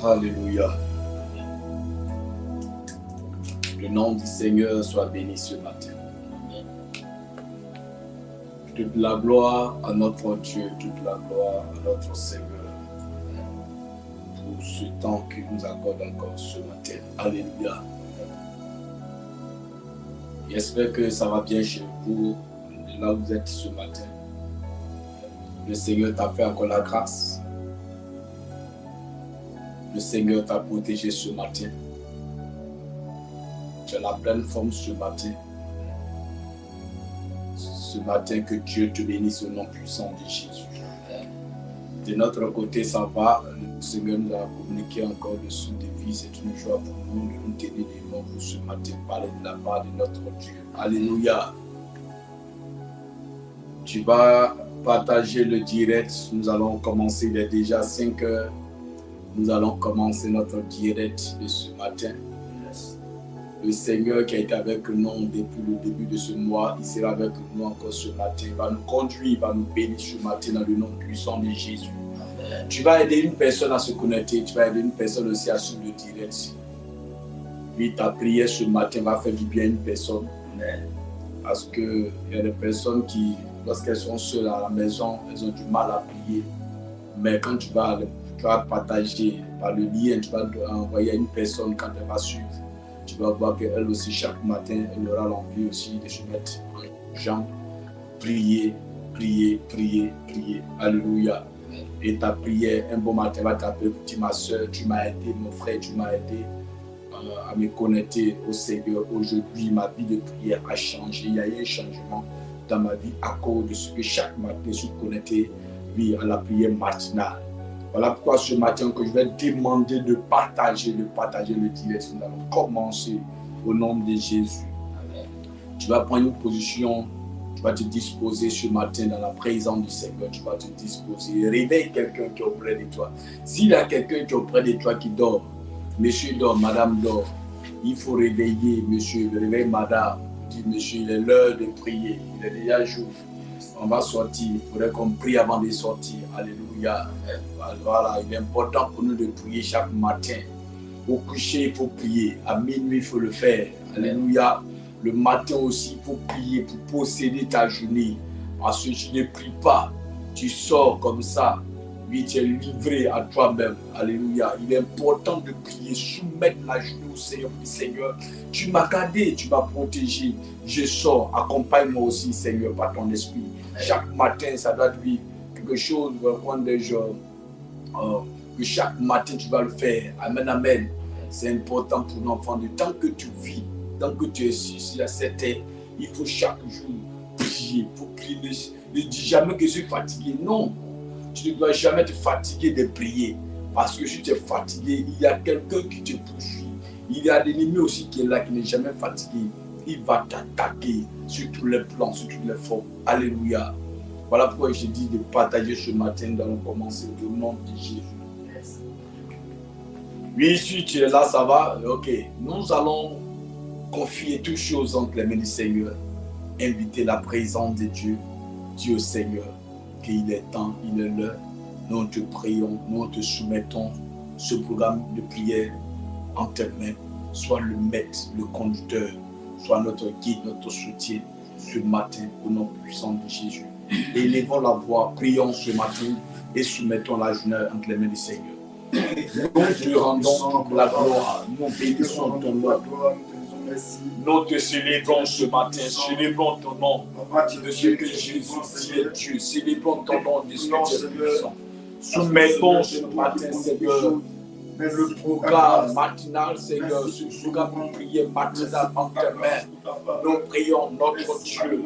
Alléluia. Le nom du Seigneur soit béni ce matin. Toute la gloire à notre Dieu, toute la gloire à notre Seigneur pour ce temps qu'il nous accorde encore ce matin. Alléluia. J'espère que ça va bien chez vous, là où vous êtes ce matin. Le Seigneur t'a fait encore la grâce. Le Seigneur t'a protégé ce matin. Tu as la pleine forme ce matin. Ce matin, que Dieu te bénisse au nom puissant de Jésus. De notre côté, ça va. Le Seigneur nous a communiqué encore le sous de vie. C'est une joie pour nous de nous tenir des mots pour ce matin, parler de la part de notre Dieu. Alléluia. Tu vas partager le direct. Nous allons commencer. Il est déjà 5 heures. Nous allons commencer notre direct de ce matin. Le Seigneur qui a été avec nous depuis le début de ce mois, il sera avec nous encore ce matin. Il va nous conduire, il va nous bénir ce matin dans le nom puissant de Jésus. Tu vas aider une personne à se connecter, tu vas aider une personne aussi à suivre le direct. Puis ta prière ce matin va faire du bien à une personne. Parce qu'il y a des personnes qui, lorsqu'elles sont seules à la maison, elles ont du mal à prier. Mais quand tu vas partager par le lien, tu vas envoyer à une personne quand elle va suivre. Tu vas voir qu'elle aussi, chaque matin, elle aura l'envie aussi de se mettre en jambe, prier, prier, prier, prier. Alléluia. Et ta prière, un bon matin, va t'appeler, petit ma soeur, tu m'as aidé, mon frère, tu m'as aidé à me connecter au Seigneur. Aujourd'hui, ma vie de prière a changé. Il y a eu un changement dans ma vie à cause de ce que chaque matin, je suis connecté à la prière matinale. Voilà pourquoi ce matin que je vais demander de partager le direct. Nous allons commencer au nom de Jésus. Amen. Tu vas prendre une position, tu vas te disposer ce matin dans la présence du Seigneur. Tu vas te disposer. Réveille quelqu'un qui est auprès de toi. S'il y a quelqu'un qui est auprès de toi qui dort, monsieur dort, madame dort, il faut réveiller monsieur, réveille madame. Dis monsieur, il est l'heure de prier. Il est déjà jour. On va sortir, il faudrait qu'on prie avant de sortir. Alléluia. Voilà, il est important pour nous de prier chaque matin. Au coucher, il faut prier. À minuit, il faut le faire. Alléluia. Le matin aussi, il faut prier pour posséder ta journée. Parce que tu ne pries pas, tu sors comme ça. Oui, tu es livré à toi-même. Alléluia. Il est important de prier, soumettre la journée au Seigneur. Seigneur, tu m'as gardé, tu m'as protégé. Je sors, accompagne-moi aussi, Seigneur, par ton esprit. Chaque matin, ça doit être quelque chose, que chaque matin tu vas le faire. Amen, amen. C'est important pour l'enfant. Tant que tu vis, tant que tu es sur cette terre, il faut chaque jour prier. Il faut prier. Ne dis jamais que je suis fatigué. Non. Tu ne dois jamais te fatiguer de prier. Parce que si tu es fatigué, il y a quelqu'un qui te poursuit. Il y a l'ennemi aussi qui est là, qui n'est jamais fatigué. Il va t'attaquer sur tous les plans, sur toutes les formes. Alléluia. Voilà pourquoi je dis de partager ce matin. Nous allons commencer au nom de Jésus. Oui, si tu es là, ça va. Ok. Nous allons confier toutes choses entre les mains du Seigneur. Inviter la présence de Dieu. Dieu Seigneur, qu'il est temps, il est l'heure. Nous te prions, nous te soumettons ce programme de prière en tes mains. Sois le maître, le conducteur, sois notre guide, notre soutien ce matin au nom puissant de Jésus. Élevons la voix, prions ce matin et soumettons la journée entre les mains du Seigneur. Nous te rendons la gloire, nous bénissons ton nom. Nous te célébrons ce matin, célébrons ton nom de ce que Jésus est Dieu, célébrons ton nom de ce que tu es puissant. Soumettons ce matin, Seigneur, le programme matinal, Seigneur, ce programme de prière matinal en tes mains. Nous prions notre Dieu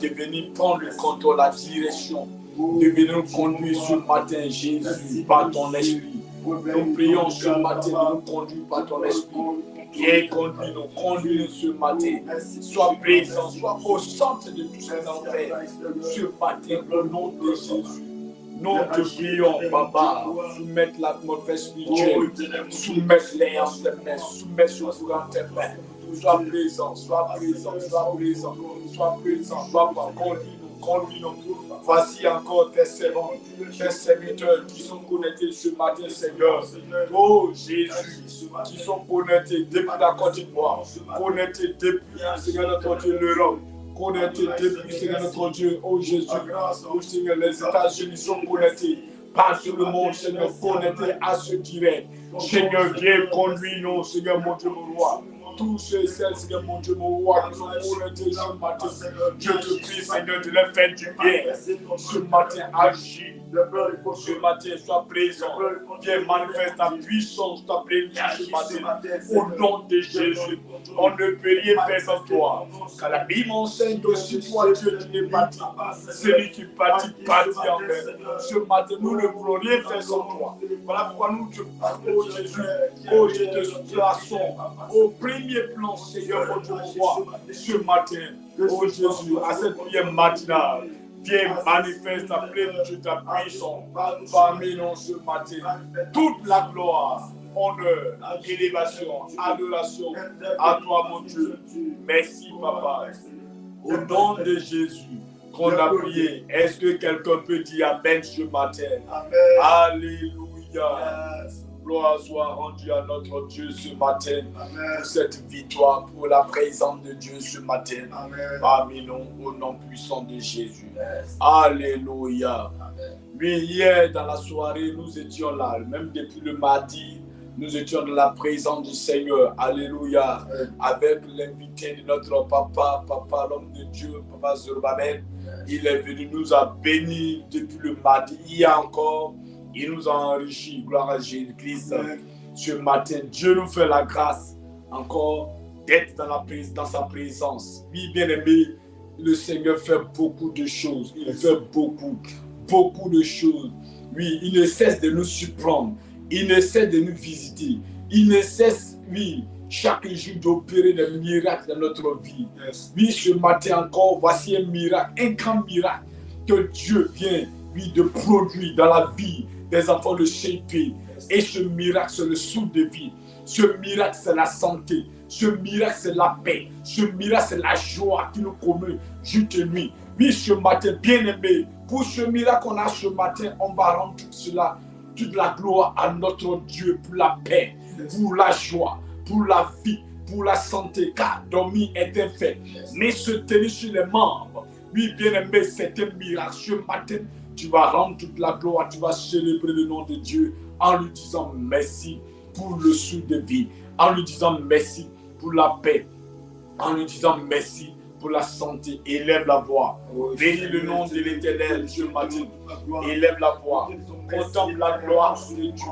de venir prendre le contrôle, la direction, de venir nous conduire ce matin, Jésus, par ton esprit. Nous prions ce matin de nous conduire par ton esprit. Viens conduis-nous ce matin. Sois présent, sois au centre de tout ce que nous allons faire ce matin, au nom de Jésus. Nous te prions, Papa, soumettre l'atmosphère spirituelle, soumettre les en tes mains, soumettre ce courant en tes mains. Sois présent, sois présent, sois présent, sois présent, Papa, conduis-nous. conduis-nous. Voici encore tes servants, tes serviteurs qui sont connectés ce matin, Seigneur. Oh Jésus, qui sont connectés depuis la Côte d'Ivoire, connectés depuis, Seigneur notre Dieu, l'Europe, connectés depuis, Seigneur notre Dieu, oh Jésus, oh Seigneur, les États-Unis sont connectés. Partout le monde, Seigneur, connecté à ce direct. Seigneur, viens conduis-nous, Seigneur, mon Dieu, mon roi. Tous ceux et celles, Seigneur, mon Dieu, mon roi, qui sont connectés ce matin. Je te prie, Seigneur, de leur faire du bien. Ce matin, agis. Ce matin, sois présent. Viens manifeste ta puissance, ta plénitude ce matin. Au nom de Jésus, on ne peut rien faire sans toi. Car la Bible enseigne que si toi, Dieu, tu n'es bâti, celui qui bâtit en fait. Ce matin, nous ne pouvons rien faire sans toi. Voilà pourquoi nous te parlons, Jésus. Oh, je te plaçons au premier plan, Seigneur, mon Dieu, mon roi, ce matin. Oh, Jésus, à cette prière matinale. Viens manifeste ta plénitude, ta puissance parmi nous ce matin. Toute la gloire, honneur, élévation, adoration à toi, mon Dieu. Merci, Papa. Au nom de Jésus qu'on a prié. Est-ce que quelqu'un peut dire Amen ce matin? Alléluia. Gloire soit rendue à notre Dieu ce matin. Amen. Pour cette victoire, pour la présence de Dieu ce matin. Parmi nous, au nom puissant de Jésus. Yes. Alléluia. Amen. Oui, hier dans la soirée, nous étions là, même depuis le mardi, nous étions dans la présence du Seigneur. Alléluia. Amen. Avec l'invité de notre papa, l'homme de Dieu, papa Zorobabel. Il est venu nous a bénis depuis le mardi. Hier encore, il nous a enrichis, gloire à Jésus-Christ. Ce matin, Dieu nous fait la grâce encore d'être dans sa présence. Oui, bien-aimé, le Seigneur fait beaucoup de choses. Il fait beaucoup de choses. Oui, il ne cesse de nous surprendre. Il ne cesse de nous visiter. Il ne cesse, oui, chaque jour d'opérer des miracles dans notre vie. Oui, ce matin encore, voici un miracle, un grand miracle que Dieu vient, oui, de produire dans la vie des enfants de CP. Et ce miracle, c'est le souffle de vie. Ce miracle, c'est la santé. Ce miracle, c'est la paix. Ce miracle, c'est la joie qui nous commet juste nuit. Oui, ce matin, bien-aimé, pour ce miracle qu'on a ce matin, on va rendre tout cela, toute la gloire à notre Dieu pour la paix, pour la joie, pour la vie, pour la santé, car dormir est un fait. Mais se tenir sur les membres, oui, bien-aimé, c'est un miracle. Ce matin, tu vas rendre toute la gloire, tu vas célébrer le nom de Dieu en lui disant merci pour le souffle de vie, en lui disant merci pour la paix, en lui disant merci pour la santé. Élève la voix. Bénis le nom de l'Éternel ce matin. Élève la voix. Contemple la gloire de Dieu.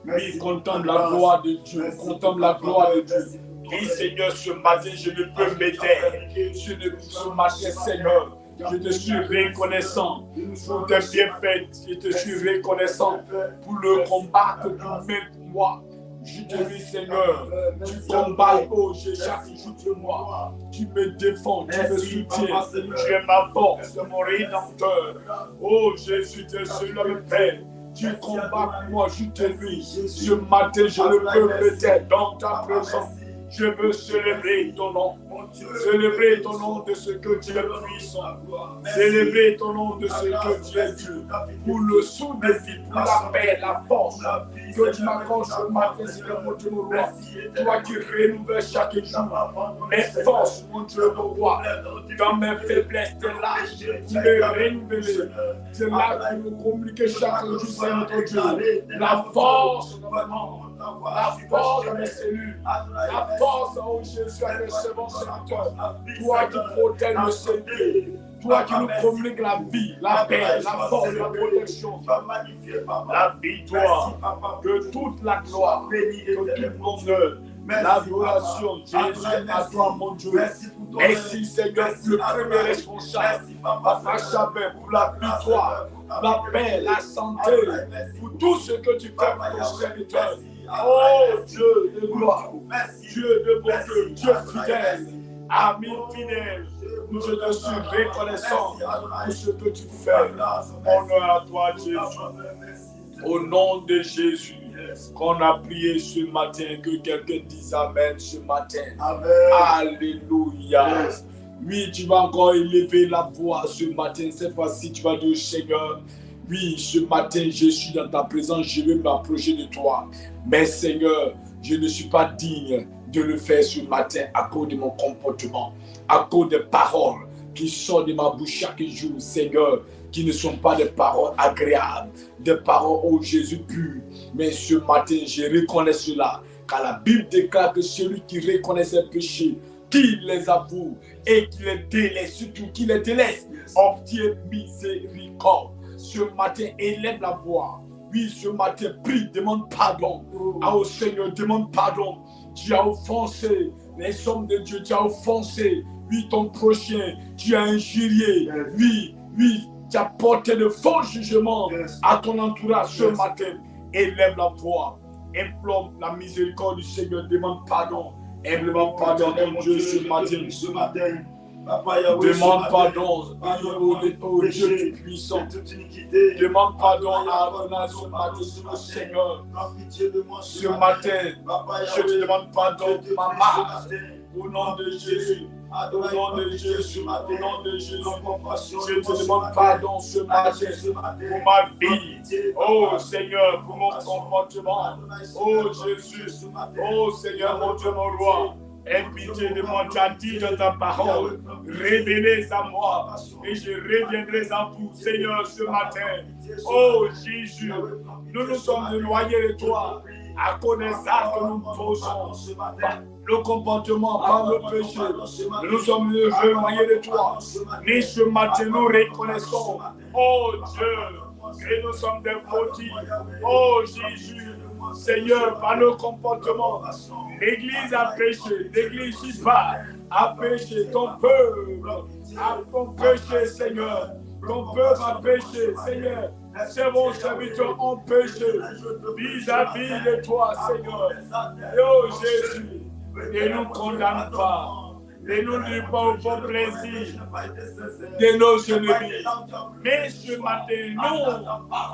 Oui, contemple la gloire de Dieu. Contemple la gloire de Dieu. Oui, Seigneur, ce matin, je ne peux m'éteindre. Ce matin, Seigneur, je te suis reconnaissant pour tes bienfaits. Je te suis reconnaissant pour le combat que tu mets pour moi. Je te dis, Seigneur, tu combats, oh, chaque jour de moi. Tu me défends, tu me soutiens. Tu es ma force, mon rédempteur. Oh, Jésus, tu es celui le Père. Tu combats pour moi, je te dis. Ce matin, je ne peux me taire dans ta présence. Je veux célébrer ton nom. Célébrer ton nom de ce que tu es puissant. Célébrer ton nom de ce que tu es Dieu. Pour le souffle de vie, pour la paix, la force que tu m'accordes ce matin, Seigneur, mon Dieu, mon roi. Toi qui renouvelles chaque jour mes forces, mon Dieu, mon roi. Dans mes faiblesses, tu es là pour me renouveler. Tu es là pour me communiquer chaque jour, Seigneur, notre Dieu. La force dans ma main. La force dans mes cellules, la force, oh Jésus, à mes servants serviteurs. Toi qui protèges le Seigneur, toi qui nous communiques la vie, la paix, la force, la protection, la victoire, que toute la gloire, que tout l'honneur, l'adoration, Jésus, à toi, mon Dieu. Merci, Seigneur, le premier responsable, Papa Chabin, pour la victoire, la paix, la santé, pour tout ce que tu fais pour ton serviteur. Oh Dieu de gloire, Dieu de bonté, Dieu fidèle, ami fidèle, nous je te suis reconnaissant pour ce que tu fais. Honneur à toi, Jésus. Au nom de Jésus, qu'on a prié ce matin, que quelqu'un dise Amen ce matin. Amen. Alléluia. Oui, tu vas encore élever la voix ce matin. Cette fois-ci, tu vas dire, Seigneur, oui, ce matin, je suis dans ta présence, je veux m'approcher de toi. Mais Seigneur, je ne suis pas digne de le faire ce matin à cause de mon comportement, à cause des paroles qui sortent de ma bouche chaque jour, Seigneur, qui ne sont pas des paroles agréables, des paroles au Jésus pur. Mais ce matin, je reconnais cela, car la Bible déclare que celui qui reconnaît ses péchés, qui les avoue et qui les délaisse, surtout qui les délaisse, obtient miséricorde. Ce matin, élève la voix. Oui, ce matin, prie, demande pardon. Ah, au Seigneur, demande pardon. Tu as offensé les hommes de Dieu, tu as offensé, oui, ton prochain, tu as injurié, oui, tu as porté de faux jugements à ton entourage ce matin. Élève la voix, implore la miséricorde du Seigneur, demande pardon. Demande pardon, mon Dieu, ce matin. Demande pardon au Dieu puissant. Demande pardon à Adonai ce matin, Seigneur. Ce matin, je te demande pardon, maman, au nom de Jésus. Au nom de Jésus, au nom de Jésus, je te demande pardon ce matin pour ma vie. Oh Seigneur, pour mon comportement. Oh Jésus, oh Seigneur, mon Dieu, mon roi. Aie pitié de moi, tu as dit dans ta parole, révélez à moi et je reviendrai à vous, Seigneur, ce matin. Oh Jésus, nous nous sommes éloignés de toi à cause des actes que nous posons, le comportement, par le péché. Nous sommes éloignés de toi. Mais ce matin, nous reconnaissons, oh Dieu, que nous sommes des fautifs. Oh Jésus, Seigneur, par le comportement, l'Église a péché, l'Église ici a péché, ton peuple a péché, Seigneur, ton peuple a péché, Seigneur, ces bons serviteurs ont péché vis-à-vis de toi, Seigneur. Oh Jésus, ne nous condamne pas, ne nous livre pas au bon plaisir de nos ennemis. Mais ce matin, nous,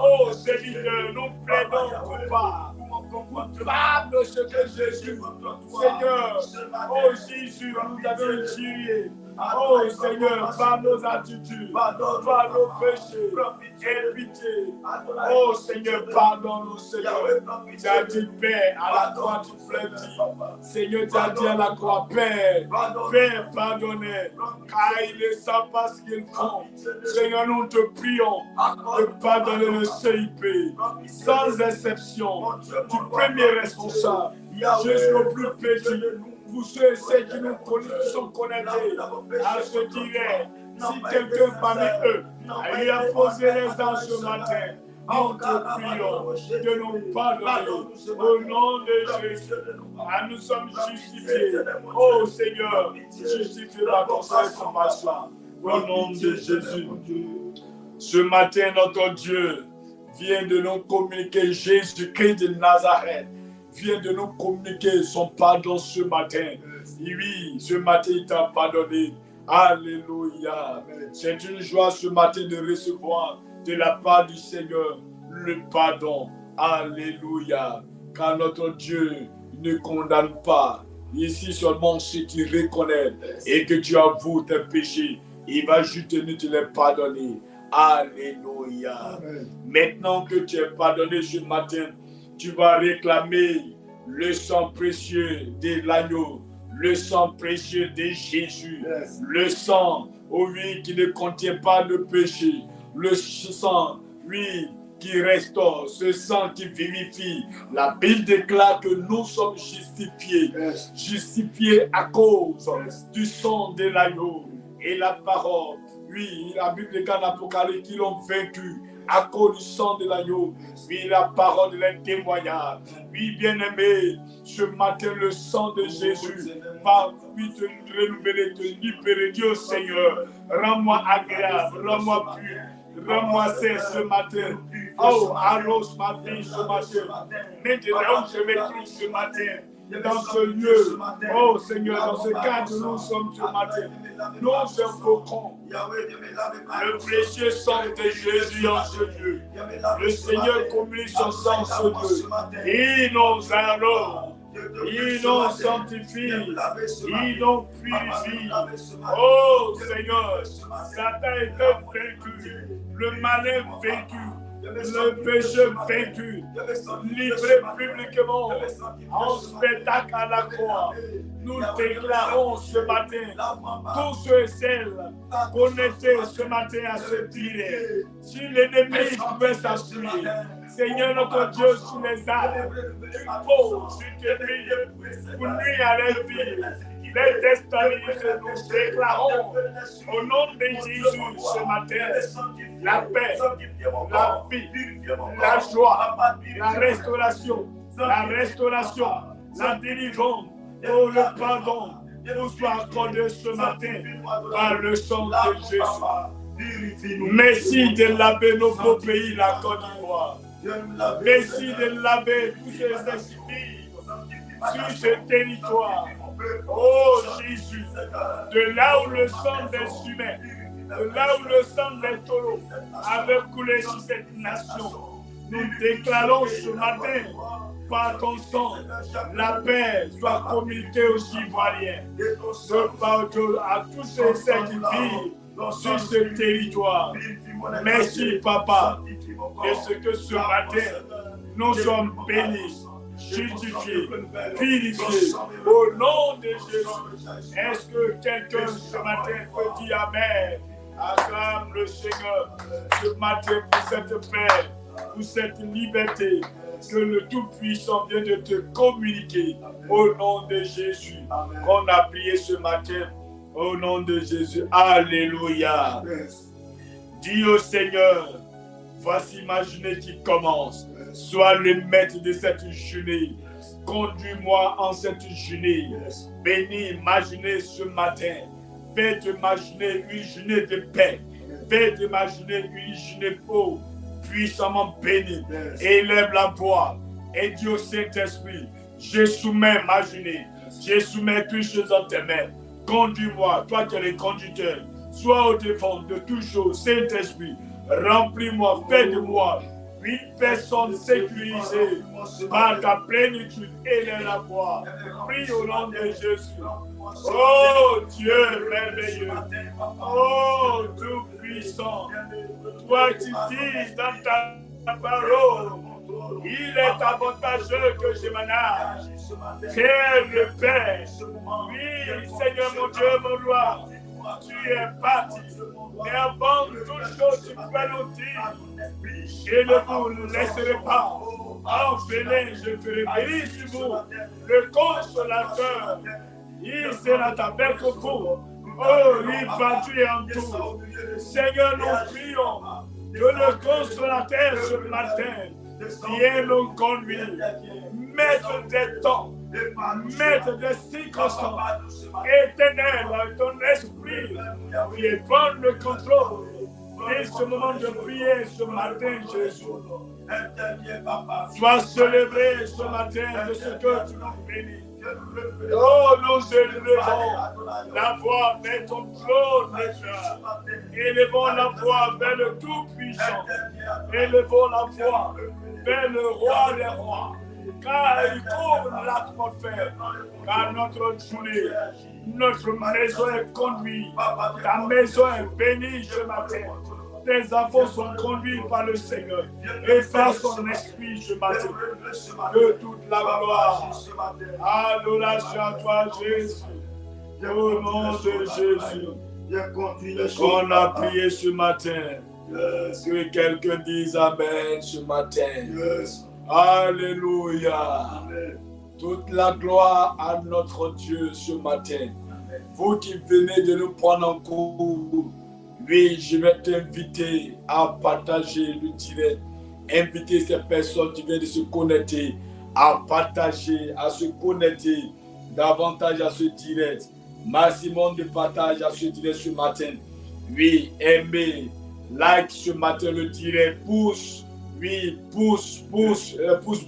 oh serviteurs, nous plaidons coupables de ce que Jésus, Seigneur, oh Jésus, nous avons injurié. Oh Seigneur, par nos attitudes, par nos péchés, aie pitié. Oh Seigneur, pardonne-nous, Seigneur. Tu as dit, Père, à la croix, tu fléchis. Seigneur, tu as dit à la croix, Père, pardonnez, car ils ne savent pas ce qu'ils font. Seigneur, nous te prions de pardonner le CIP, sans exception, du premier responsable jusqu'au plus petit. Pour ceux et ceux qui nous connaissent, qui sont connectés à ce direct, si quelqu'un parmi eux a posé les dents ce matin, nous te prions de nous pardonner au nom de Jésus. Nous sommes justifiés. Oh Seigneur, justifie par ton sang et compassion. Au nom de Jésus. Ce matin, notre Dieu vient de nous communiquer Jésus-Christ de Nazareth. Vient de nous communiquer son pardon ce matin. Oui, ce matin, il t'a pardonné. Alléluia. C'est une joie ce matin de recevoir de la part du Seigneur le pardon. Alléluia. Car notre Dieu ne condamne pas. Ici seulement ceux qui reconnaissent et que tu avoues tes péchés, il va juste nous te les pardonner. Alléluia. Amen. Maintenant que tu es pardonné ce matin, tu vas réclamer le sang précieux de l'agneau, le sang précieux de Jésus, le sang, oh oui, qui ne contient pas de péché, le sang, oui, qui restaure, ce sang qui vivifie. La Bible déclare que nous sommes justifiés, justifiés à cause du sang de l'agneau et la parole. Oui, la Bible déclare dans l'Apocalypse qu'ils l'ont vaincu à cause du sang de l'agneau. Oui, la parole de les témoignage. Oui, bien-aimé, ce matin, le sang de Jésus va te renouveler, te libérer. Dieu Seigneur, rends-moi agréable, rends-moi pur, rends-moi saint ce matin. Oh, arrose ma vie ce matin. Maintenant, je me trouve ce matin. Dans ce lieu, oh Seigneur, dans ce cadre où nous sommes ce matin, nous invoquons le précieux sang de Jésus en ce lieu. Le Seigneur communique son sang en ce lieu. Et nous allons ils nous sanctifient, ils nous purifient. Oh Seigneur, Satan est vaincu, le malin vaincu, le péché vaincu, livré publiquement en spectacle à la croix. Nous déclarons ce matin, tous ceux et celles connectés ce matin à ce direct, si l'ennemi pouvait s'appuyer, Seigneur notre Dieu, sur les arbres, tu poses, tu te pries, pour nuire à leur vie. Les destins, nous déclarons au nom de Jésus ce matin la paix, la vie, la joie, la restauration, la délivrance, oh, le pardon nous soit accordé ce matin par le sang de Jésus. Merci de laver nos beaux pays, la Côte d'Ivoire. Merci de laver tous ces esprits sur ce territoire. Oh Jésus, de là où le sang des humains, de là où le sang des taureaux avait coulé sur cette nation, nous déclarons ce matin, par ton sang, la paix soit communiquée aux Ivoiriens, à tous ceux qui vivent sur ce territoire. Merci, Papa, de ce que ce matin, nous sommes bénis, justifiés, purifiés, au nom de Jésus. Est-ce que quelqu'un ce matin peut dire Amen? Acclame le Seigneur ce matin pour cette paix, pour cette liberté que le Tout-Puissant vient de te communiquer au nom de Jésus. Qu'on a prié ce matin au nom de Jésus. Alléluia. Dis au Seigneur, voici ma journée qui commence. Sois le maître de cette journée. Conduis-moi en cette journée. Bénis ma journée ce matin. Fais de ma journée une journée de paix. Fais de ma journée une journée pauvre, puissamment bénie. Élève la voix et dis au Saint-Esprit, je soumets ma journée. Je soumets toutes choses en tes mains. Conduis-moi, toi qui es le conducteur. Sois au devant de toutes choses, Saint-Esprit. Remplis-moi, fais de moi une personne sécurisée par ta plénitude. Élève la voix. Prie au nom de Jésus. Oh Dieu merveilleux, oh tout-puissant, toi tu dis dans ta parole, il est avantageux que je m'enage. Quel le Père, oui Seigneur mon Dieu, mon roi, tu es parti, mais avant toute chose tu peux nous dire, je ne vous laisserai pas. En venez, je ferai bénir sur vous le consolateur. Il sera avec vous. Oh, il va tuer en tout. Seigneur, nous prions que le consolateur ce matin vienne nous conduire. Maître des temps, maître des circonstances, éternel, ton esprit, qui prend le contrôle. Et ce moment de prière ce matin, Jésus, sois célébré ce matin de ce que tu nous bénis. Oh, nous élevons la voix vers ton trône, élevons la voix vers le Tout-Puissant, élevons la voix vers le Roi des Rois, car il couvre l'atmosphère, car notre journée, notre maison est conduite, ta maison est bénie ce matin. Tes enfants sont conduits par le Seigneur et par son esprit ce matin. Que toute la gloire, adoration à toi Jésus, au nom de Jésus, qu'on a prié ce matin. Que quelqu'un dise Amen ce matin. Alléluia. Toute la gloire à notre Dieu ce matin. Vous qui venez de nous prendre en cours, oui, je vais t'inviter à partager le direct. Inviter ces personnes qui viennent de se connecter à partager, à se connecter davantage à ce direct. Maximum de partage à ce direct ce matin. Oui, aimez, like ce matin le direct, pouce, oui, pouce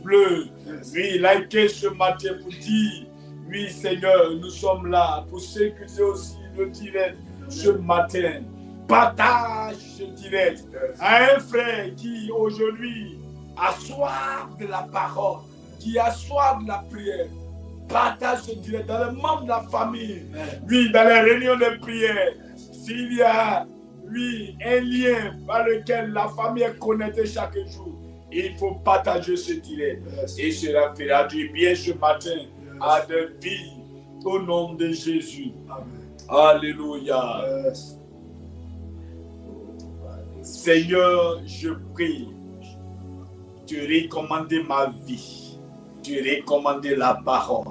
bleu. Oui, likez ce matin pour dire, oui Seigneur, nous sommes là pour sécuriser aussi le direct ce matin. Partage ce direct à un frère qui aujourd'hui a soif de la parole, qui a soif de la prière. partage ce direct dans les membres de la famille. Oui, dans les réunions de prière. S'il y a, oui, un lien par lequel la famille est connectée chaque jour, il faut partager ce direct. Et cela fera du bien ce matin à des vies au nom de Jésus. Alléluia. Seigneur, je prie, tu recommandes ma vie, tu recommandes la parole,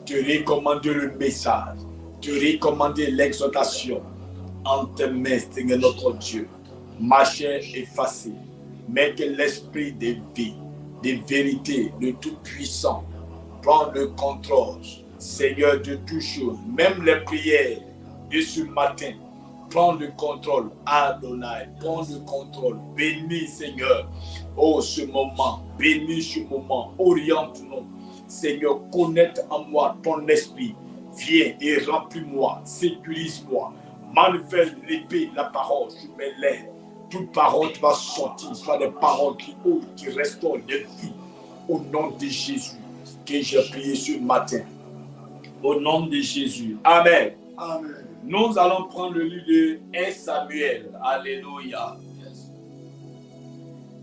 tu recommandes le message, tu recommandes l'exhortation en tes mains, Seigneur notre Dieu. Ma chair est facile, mais que l'esprit de vie, de vérité, de tout puissant, prend le contrôle, Seigneur, de toutes choses, même les prières de ce matin. Prends le contrôle, Adonai, prends le contrôle, bénis Seigneur, oh ce moment, bénis ce moment, oriente-nous, Seigneur, connecte en moi ton esprit, viens et remplis-moi, sécurise-moi, manifeste l'épée, la parole sur mes lèvres, toute parole qui va sortir, soit des paroles qui ouvrent, qui restaurent les vies, au nom de Jésus, que j'ai prié ce matin, au nom de Jésus, Amen. Amen. Nous allons prendre le livre de 1 Samuel. Alléluia.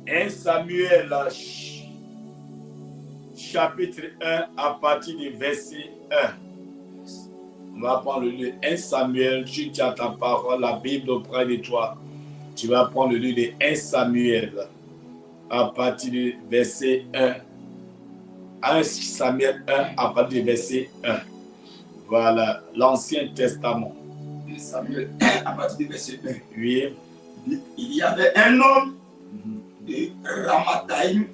1 Samuel, chapitre 1, à partir du verset 1. On va prendre le livre de 1 Samuel. Tu as ta parole, la Bible auprès de toi. Tu vas prendre le livre de 1 Samuel, à partir du verset 1. 1 Samuel 1, à partir du verset 1. Voilà, l'Ancien Testament. Samuel 1, à partir du verset 1. Oui. Il y avait un homme de Ramathaïm,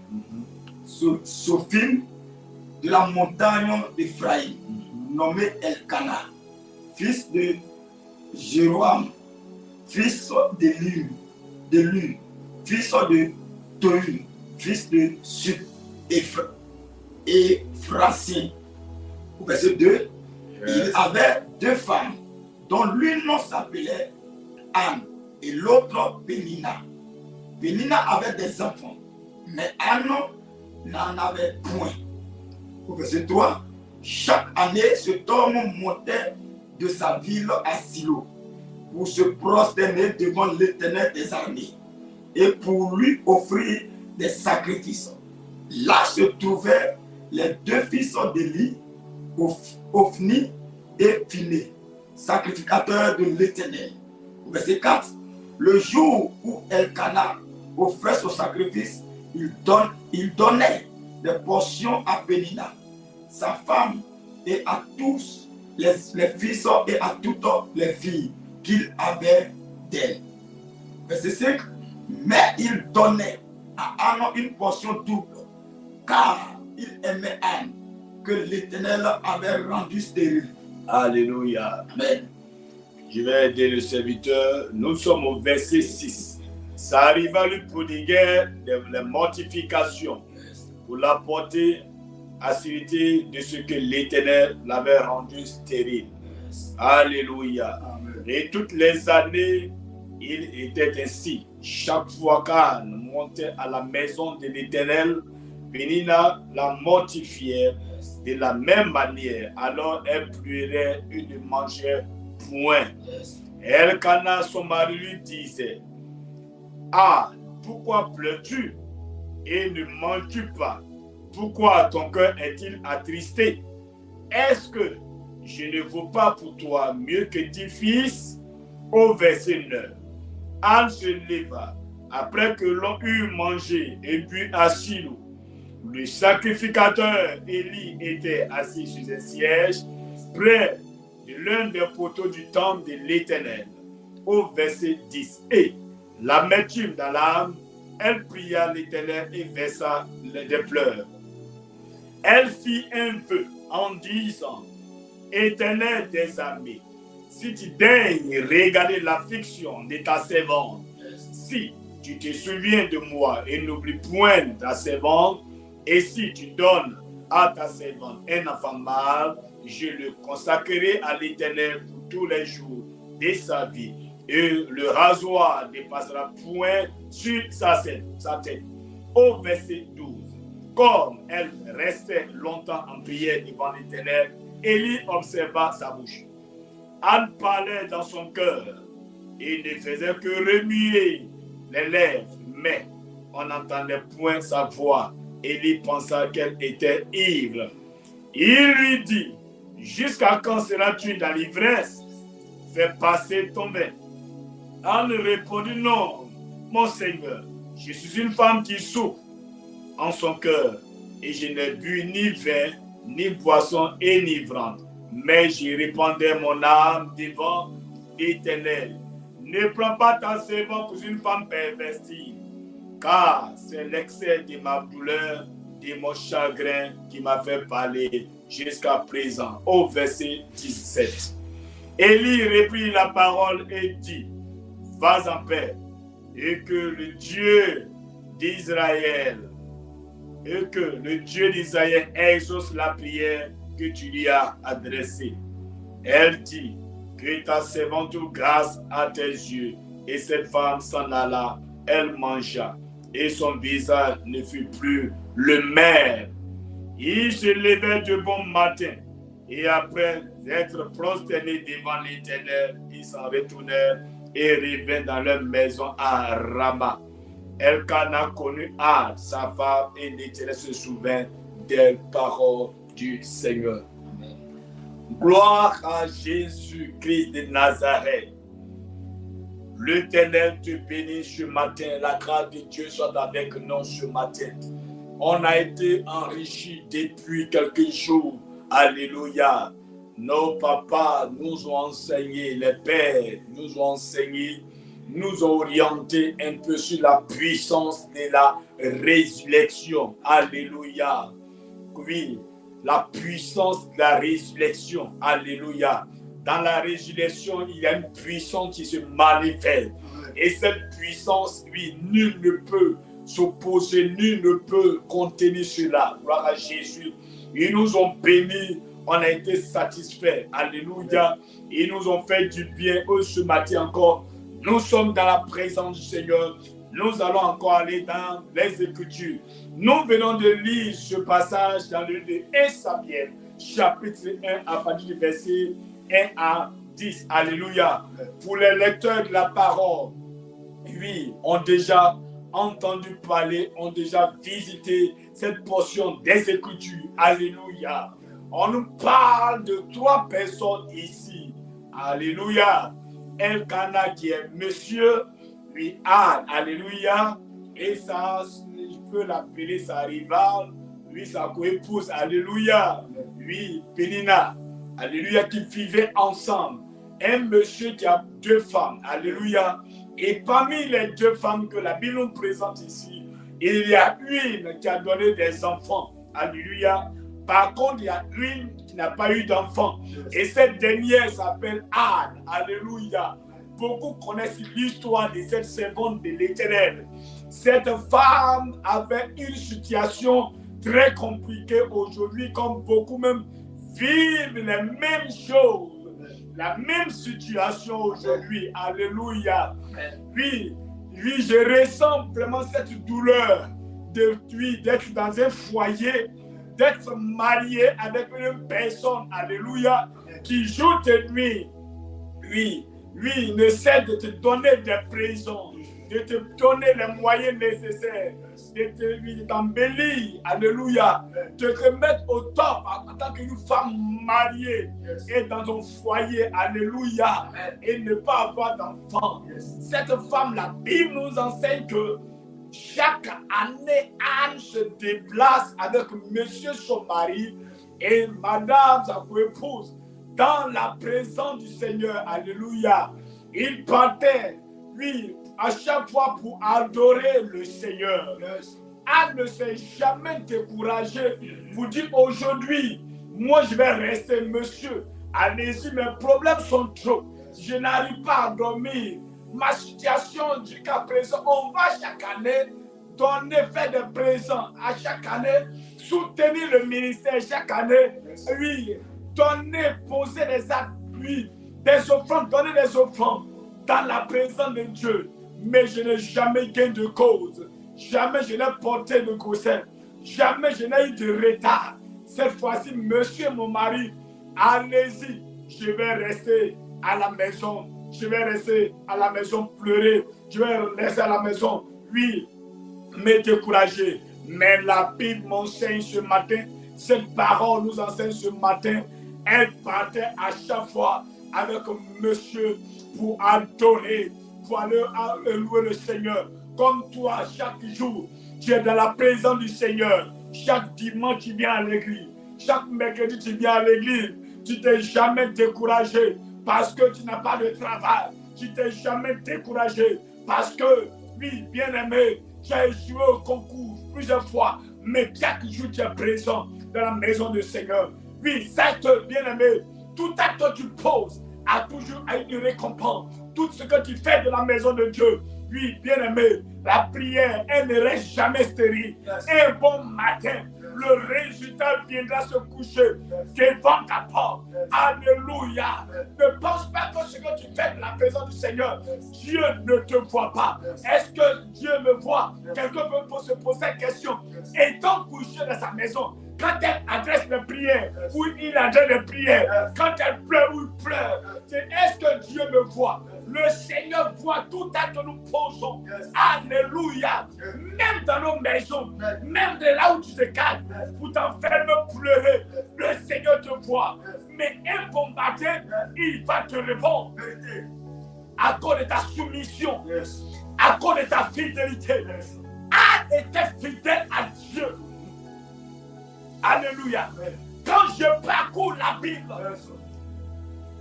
Sophim, de la montagne d'Ephraïm, nommé Elkana, fils de Jéroam, fils d'Élu, fils de Tohu, fils de Sud, Ephrasim. Au verset 2, il avait deux femmes, dont l'une s'appelait Anne et l'autre Pénina. Pénina avait des enfants, mais Anne n'en avait point. Au verset 3, chaque année, cet homme montait de sa ville à Silo pour se prosterner devant l'Éternel des armées et pour lui offrir des sacrifices. Là se trouvaient les deux fils d'Élie, Ophni et Phiné, sacrificateurs de l'Éternel. Verset 4. Le jour où Elkana offrait son sacrifice, il donnait des portions à Pénina, sa femme, et à tous les fils et à toutes les filles qu'il avait d'elle. Verset 5. Mais il donnait à Anne une portion double, car il aimait Anne, que l'Éternel avait rendu stérile. Alléluia. Amen. Je vais aider le serviteur. Nous sommes au verset 6. Ça arriva lui prodiguer les mortifications pour l'apporter à sûreté de ce que l'Éternel l'avait rendu stérile. Alléluia. Amen. Et toutes les années, il était ainsi. Chaque fois qu'Anne montait à la maison de l'Éternel, Pénina la mortifiait de la même manière. Alors elle pleurait et ne mangeait point. Elkana, son mari, lui disait: Ah, pourquoi pleures-tu et ne manges-tu pas? Pourquoi ton cœur est-il attristé? Est-ce que je ne vaux pas pour toi mieux que 10 fils? Au verset 9. Anne se leva après que l'on eut mangé et bu à Silo. Le sacrificateur Élie était assis sur un siège près de l'un des poteaux du temple de l'Éternel. Au verset 10. Et l'amertume dans l'âme, elle pria l'Éternel et versa des pleurs. Elle fit un vœu en disant: Éternel des armées, si tu daignes regarder l'affliction de ta servante, si tu te souviens de moi et n'oublie point ta servante, et si tu donnes à ta servante un enfant mâle, je le consacrerai à l'Éternel pour tous les jours de sa vie, et le rasoir ne passera point sur sa tête. Au verset 12. Comme elle restait longtemps en prière devant l'Éternel, Élie observa sa bouche. Anne parlait dans son cœur et ne faisait que remuer les lèvres, mais on n'entendait point sa voix. Élie pensa qu'elle était ivre. Il lui dit, jusqu'à quand seras-tu dans l'ivresse? Fais passer ton vin. Anne répondit, non, mon Seigneur, je suis une femme qui souffre en son cœur, et je n'ai bu ni vin, ni boisson enivrante, mais j'y répandais mon âme devant l'Éternel. Ne prends pas ta servante pour une femme pervertie, car c'est l'excès de ma douleur, de mon chagrin qui m'a fait parler jusqu'à présent. Au verset 17. Élie reprit la parole et dit, vas en paix, et que le Dieu d'Israël exauce la prière que tu lui as adressée. Elle dit, que ta servante trouve grâce à tes yeux. Et cette femme s'en alla, elle mangea, et son visage ne fut plus le même. Ils se levèrent de bon matin, et après être prosternés devant l'Éternel, ils s'en retournèrent et revinrent dans leur maison à Rama. Elkana connut Anne, sa femme, et l'Éternel se souvint des paroles du Seigneur. Amen. Gloire à Jésus-Christ de Nazareth. L'Éternel te bénit ce matin. La grâce de Dieu soit avec nous ce matin. On a été enrichis depuis quelques jours. Alléluia. Nos papas nous ont enseigné, les pères nous ont enseigné, nous ont orienté un peu sur la puissance de la résurrection. Alléluia. Oui, la puissance de la résurrection. Alléluia. Dans la résurrection, il y a une puissance qui se manifeste. Et cette puissance, oui, nul ne peut s'opposer, nul ne peut contenir cela. Gloire à Jésus. Ils nous ont bénis, on a été satisfaits. Alléluia. Ils nous ont fait du bien. Eux, ce matin encore, nous sommes dans la présence du Seigneur. Nous allons encore aller dans les Écritures. Nous venons de lire ce passage dans le livre de 1 Samuel, chapitre 1, à partir du verset 1 à 10. Alléluia. Pour les lecteurs de la parole, oui, ont déjà entendu parler, ont déjà visité cette portion des Écritures. Alléluia. On nous parle de 3 personnes ici. Alléluia. Elkana qui est monsieur, oui, Anne. Alléluia. Et ça, je peux l'appeler sa rivale, oui, sa co-épouse. Alléluia. Oui, Pénina. Alléluia, qui vivaient ensemble. Un monsieur qui a 2 femmes. Alléluia. Et parmi les 2 femmes que la Bible nous présente ici, il y a une qui a donné des enfants. Alléluia. Par contre, il y a une qui n'a pas eu d'enfant. Et cette dernière s'appelle Anne. Alléluia. Beaucoup connaissent l'histoire de cette servante de l'Éternel. Cette femme avait une situation très compliquée aujourd'hui, comme beaucoup même vivent les mêmes choses. La même situation aujourd'hui. Alléluia. Oui, je ressens vraiment cette douleur d'être dans un foyer, d'être marié avec une personne, alléluia, qui jour et nuit, oui, ne cesse de te donner des présents, de te donner les moyens nécessaires, de t'embellir, alléluia, de te mettre au top en tant qu'une femme mariée et dans ton foyer, alléluia, et ne pas avoir d'enfant. Cette femme, la Bible nous enseigne que chaque année, Anne se déplace avec monsieur son mari et madame sa co-épouse dans la présence du Seigneur. Alléluia. Ils partaient, oui, à chaque fois pour adorer le Seigneur. Anne ne s'est jamais découragée pour dire aujourd'hui, moi je vais rester monsieur. Allez-y, mes problèmes sont trop. Je n'arrive pas à dormir. Ma situation jusqu'à présent, on va chaque année donner, faire des présents à chaque année, soutenir le ministère chaque année, oui, donner, poser des actes, oui, des offrandes, donner des offrandes dans la présence de Dieu. Mais je n'ai jamais gagné de cause, jamais je n'ai porté de grossesse. Jamais je n'ai eu de retard. Cette fois-ci, monsieur mon mari, allez-y, je vais rester à la maison. Je vais rester à la maison pleurer. Je vais rester à la maison, oui, me décourager. Mais la Bible m'enseigne ce matin, cette parole nous enseigne ce matin. Elle partait à chaque fois avec monsieur pour adorer, pour aller louer le Seigneur. Comme toi, chaque jour, tu es dans la présence du Seigneur. Chaque dimanche, tu viens à l'église. Chaque mercredi, tu viens à l'église. Tu t'es jamais découragé parce que tu n'as pas de travail. Tu t'es jamais découragé parce que, oui, bien-aimé, tu as échoué au concours plusieurs fois, mais chaque jour, tu es présent dans la maison du Seigneur. Oui, certes, bien-aimé, tout acte que tu poses a toujours une récompense. Tout ce que tu fais de la maison de Dieu, oui, bien-aimé, la prière, elle ne reste jamais stérile. Un bon matin, le résultat viendra se coucher devant ta porte. Alléluia. Ne pense pas que ce que tu fais de la présence du Seigneur, Dieu ne te voit pas. Est-ce que Dieu me voit? Quelqu'un peut se poser la question. Étant couché dans sa maison, quand elle adresse les prières, ou il adresse les prières, quand elle pleure ou il pleure, est-ce que Dieu me voit? Le Seigneur voit tout acte que nous posons. Alléluia. Même dans nos maisons, même de là où tu te calmes, pour t'enfermer, pleurer, le Seigneur te voit. Mais un bon matin, il va te répondre. À cause de ta soumission, à cause de ta fidélité. A été fidèle à Dieu. Alléluia. Quand je parcours la Bible,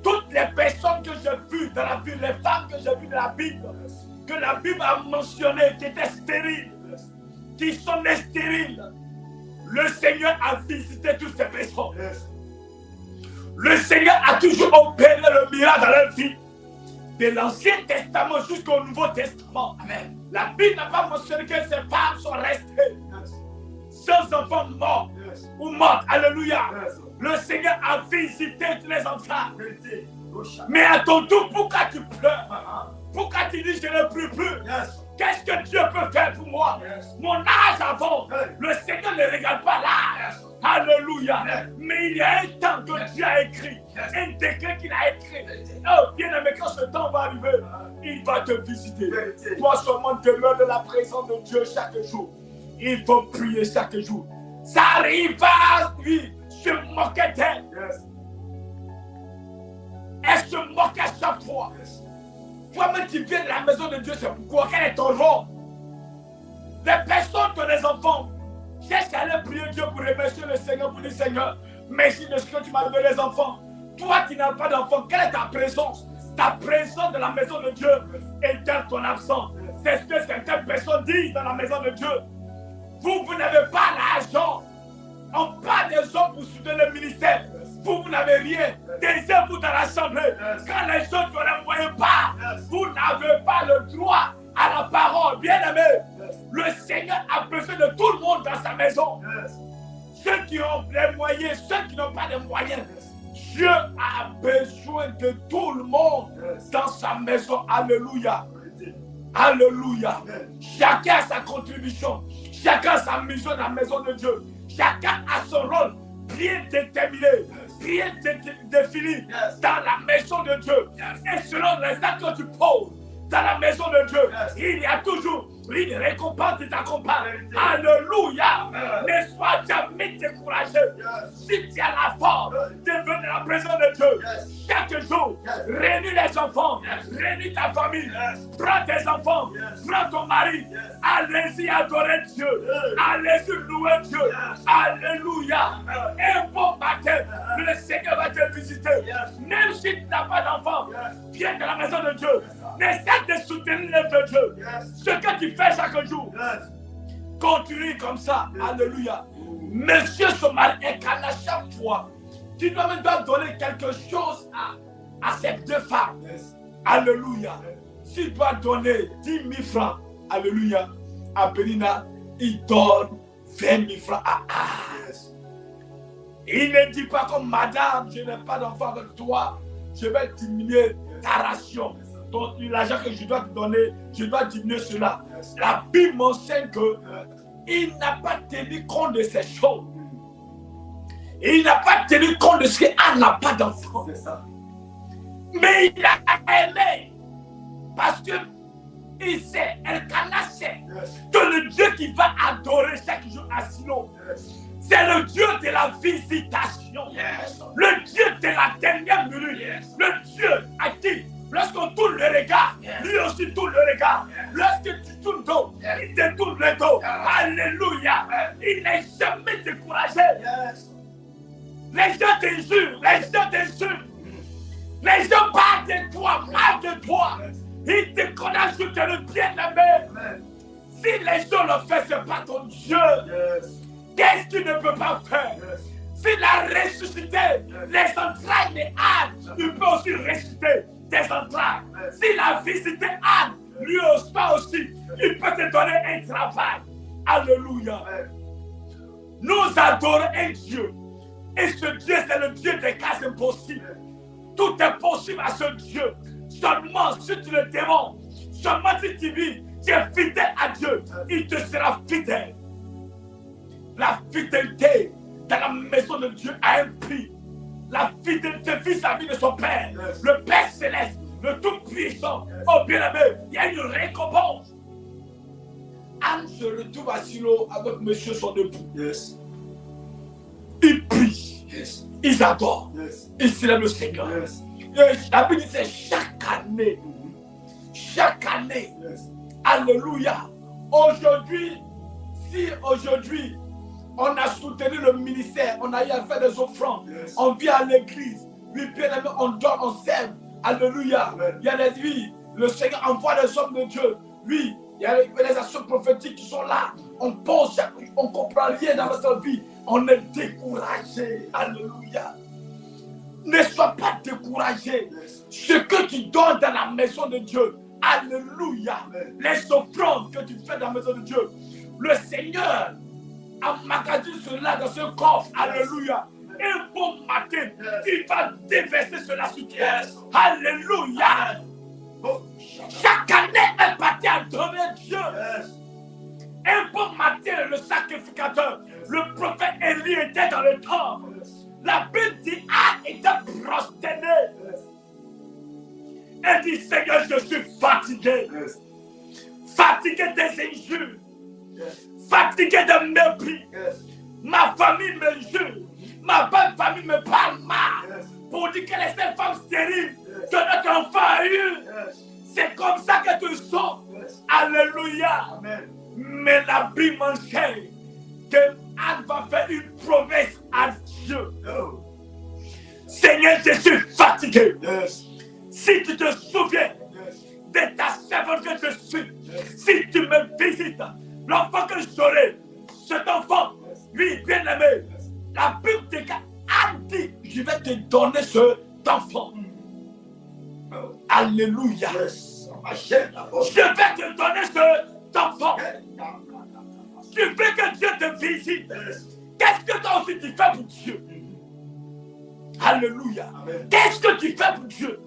toutes les personnes que j'ai vues dans la Bible, les femmes que j'ai vues dans la Bible, que la Bible a mentionnées, qui étaient stériles, qui sont stériles, le Seigneur a visité toutes ces personnes. Le Seigneur a toujours opéré le miracle dans leur vie. De l'Ancien Testament jusqu'au Nouveau Testament. Amen. La Bible n'a pas mentionné que ces femmes sont restées sans enfants morts ou mortes. Alléluia. Le Seigneur a visité tous les enfants. Mais à ton tour, pourquoi tu pleures? Pourquoi tu dis je ne prie plus? Qu'est-ce que Dieu peut faire pour moi? Mon âge avance. Le Seigneur ne regarde pas l'âge. Alléluia. Mais il y a un temps que Dieu a écrit. Un décret qu'il a écrit. Oh, bien aimé, quand ce temps va arriver, il va te visiter. Toi seulement demeure de la présence de Dieu chaque jour. Il faut prier chaque jour. Ça arrive à lui se moquer d'elle. Elle se moque à chaque fois. Toi-même, tu viens de la maison de Dieu, c'est pourquoi? Quel est ton rôle? Les personnes qui ont des enfants, cherche à aller prier Dieu pour remercier le Seigneur, pour dire Seigneur, merci de ce que tu m'as donné les enfants. Toi qui n'as pas d'enfants, quelle est ta présence? Ta présence dans la maison de Dieu est dans ton absence. C'est ce que certaines personnes disent dans la maison de Dieu. Vous n'avez pas l'argent. On parle des hommes pour soutenir le ministère. Vous n'avez rien. Taisez-vous dans l'assemblée. Quand les autres ne voient pas, vous n'avez pas le droit à la parole. Bien-aimé, le Seigneur a besoin de tout le monde dans sa maison. Ceux qui ont les moyens, ceux qui n'ont pas de moyens. Dieu a besoin de tout le monde dans sa maison. Alléluia. Alléluia. Chacun a sa contribution. Chacun a sa mission dans la maison de Dieu. Chacun a son rôle bien déterminé, bien défini dans la maison de Dieu. Et selon les actes que tu poses dans la maison de Dieu, il y a toujours une récompense qui t'accompagne. Alléluia. Ne sois jamais découragé. Si tu as la force de venir dans la présence de Dieu, chaque jour, réunis les enfants, réunis ta famille, prends tes enfants, prends ton mari, allez-y adorer Dieu, allez-y louer Dieu. Alléluia. Un bon matin, le Seigneur va te visiter. Même si tu n'as pas d'enfant, viens dans la maison de Dieu. N'essaie de soutenir l'œuvre de Dieu. Ce que tu fais chaque jour, continue comme ça. Alléluia. Monsieur son mari incarne à chaque fois. Tu dois même donner quelque chose à ces deux femmes. Alléluia. Si tu dois donner 10 000 francs, alléluia, à Pénina, il donne 20 000 francs à Anne. Il ne dit pas comme madame, je n'ai pas d'enfant avec toi, je vais diminuer ta ration. Donc l'argent que je dois te donner, je dois diminuer cela. La Bible m'enseigne que il n'a pas tenu compte de ces choses. Et il n'a pas tenu compte de ce qu'Anne n'a pas d'enfant. C'est ça. Mais il a aimé. Parce que il sait, Elkanah sait que le Dieu qui va adorer chaque jour à Silo, c'est le Dieu de la visitation. Le Dieu de la dernière minute. Le Dieu à qui, lorsqu'on tourne le regard, lui aussi tourne le regard. Lorsque tu tournes le dos, il te tourne le dos. Alléluia. Il n'est jamais découragé. Les gens t'injurent, les gens t'insultent. Les gens parlent de toi, mal de toi. Ils te connaissent, tu es le bien-aimé. Si les gens le font, ce n'est pas ton Dieu. Qu'est-ce qu'il ne peut pas faire? S'il a ressuscité les entrailles de Anne, il peut aussi ressusciter tes entrailles. S'il a visité Anne, lui aussi, il peut te donner un travail. Alléluia. Nous adorons un Dieu. Et ce Dieu, c'est le Dieu des cas impossibles. Tout est possible à ce Dieu. Seulement si tu le demandes, seulement si tu vis, tu es fidèle à Dieu, il te sera fidèle. La fidélité dans la maison de Dieu a un prix. La fidélité vis-à-vis de son Père, le Père céleste, le Tout-Puissant. Oh bien-aimé, il y a une récompense. Anne se retrouve à Silo avec monsieur son époux. Ils prient, ils adorent, ils célèbrent le Seigneur. La Bible dit c'est chaque année. Chaque année. Alléluia. Aujourd'hui, si aujourd'hui on a soutenu le ministère, on a eu à faire des offrandes, on vient à l'église, oui, bien aimé, on dort, on sème. Alléluia. Il y a des vies. Le Seigneur envoie des hommes de Dieu. Oui, il y a les actions prophétiques qui sont là. On pense, on ne comprend rien dans notre vie. On est découragé. Alléluia. Ne sois pas découragé. Ce que tu donnes dans la maison de Dieu, alléluia. Les offrandes que tu fais dans la maison de Dieu, le Seigneur emmagasine cela dans ce coffre. Alléluia. Un bon matin, il va déverser cela sur toi. Alléluia. Chaque année, elle partait à donner Dieu. Un bon matin, le sacrificateur, le prophète Élie était dans le temple. La Bible dit Anne était prosternée. Elle dit Seigneur, je suis fatigué. Fatigué des injures. Fatigué de mépris. Ma famille me jure. Ma bonne famille me parle mal. Pour dire qu'elle est cette femme stérile que notre enfant a eu. C'est comme ça que tu sens. Alléluia. Amen. Mais la Bible mentionne que Anne va faire une promesse à Dieu. Seigneur, je suis fatigué. Si tu te souviens de ta servante que je suis, si tu me visites, l'enfant que j'aurai, cet enfant, lui, bien aimé, la Bible dit qu'Anne dit, je vais te donner cet enfant. Alléluia. Je vais te donner cet enfant. Tu veux que Dieu te visite. Qu'est-ce que toi aussi tu fais pour Dieu? Alléluia. Qu'est-ce que tu fais pour Dieu?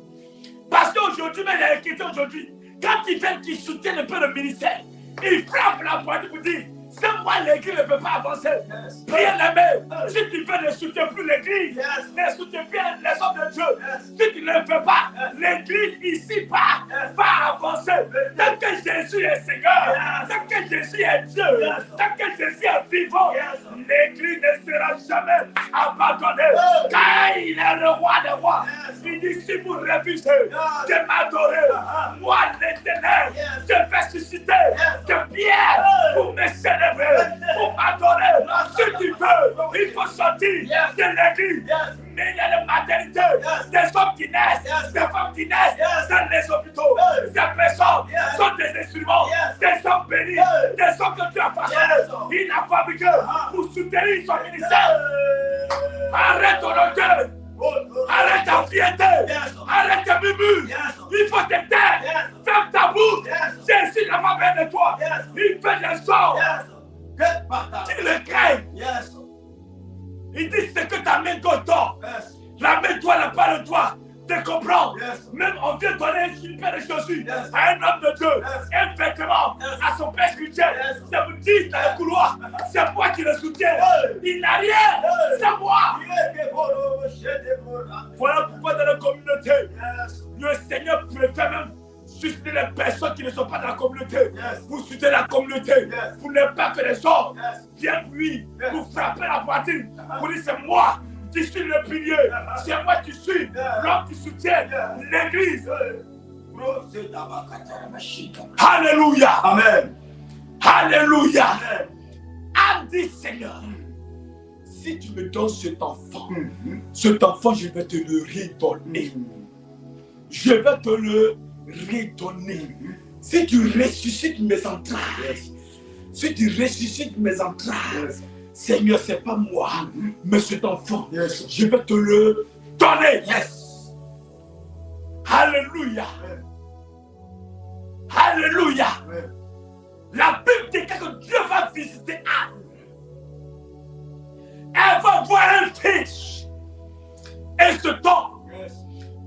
Parce qu'aujourd'hui, même il y a écrit aujourd'hui, quand ils viennent, qu'ils soutiennent un peu le ministère, ils frappent la poignée pour dire, c'est moi l'église ne peut pas avancer. Bien aimé, si tu veux ne soutenir plus l'église, ne soutiens plus les hommes de Dieu. Si tu ne le fais pas, l'église ici-bas va avancer. Tant que Jésus est Seigneur, tant que Jésus est Dieu, tant que Jésus est vivant, l'église ne sera jamais abandonnée. Car il est le roi des rois. Il dit, si vous refusez de m'adorer, moi l'Éternel, je vais susciter de pierre pour me célébrer. Pour m'adorer, si tu veux, il faut sortir de l'église. Mais il y a la maternité, des hommes qui naissent, des femmes qui naissent dans les hôpitaux. Ces personnes sont des instruments, des hommes bénis, des hommes que tu as façonnés. Il a fabriqué pour soutenir son ministère. Arrête ton orgueil. Arrête ta fierté. Arrête tes murmures. Il faut te taire. Ferme ta bouche. Jésus n'a pas besoin de toi. Il fait des sorts. Tu le crains. Il dit ce que ta main gauche dort. La main droite n'a pas le droit de comprendre. Même on vient donner une paire de chaussures à un homme de Dieu, un vêtement à son père spirituel. Ça vous dit dans le couloir, moi qui le soutiens. Il n'a rien. C'est moi. Voilà pourquoi dans la communauté, le Seigneur préfère même susciter les personnes qui ne sont pas dans la communauté. Pour soutenir la communauté. Pour ne pas que les gens viennent lui pour frapper la poitrine. Pour dire c'est moi qui suis le pilier. C'est moi qui suis l'homme qui soutient l'église. Alléluia. Amen. Alléluia. A dit Seigneur, si tu me donnes cet enfant, je vais te le redonner. Je vais te le redonner. Si tu ressuscites mes entrailles, Seigneur, c'est pas moi, mais cet enfant, je vais te le donner. Alléluia. Alléluia. La Bible dit que Dieu va visiter Anne. Elle va voir un fils. Et ce temps,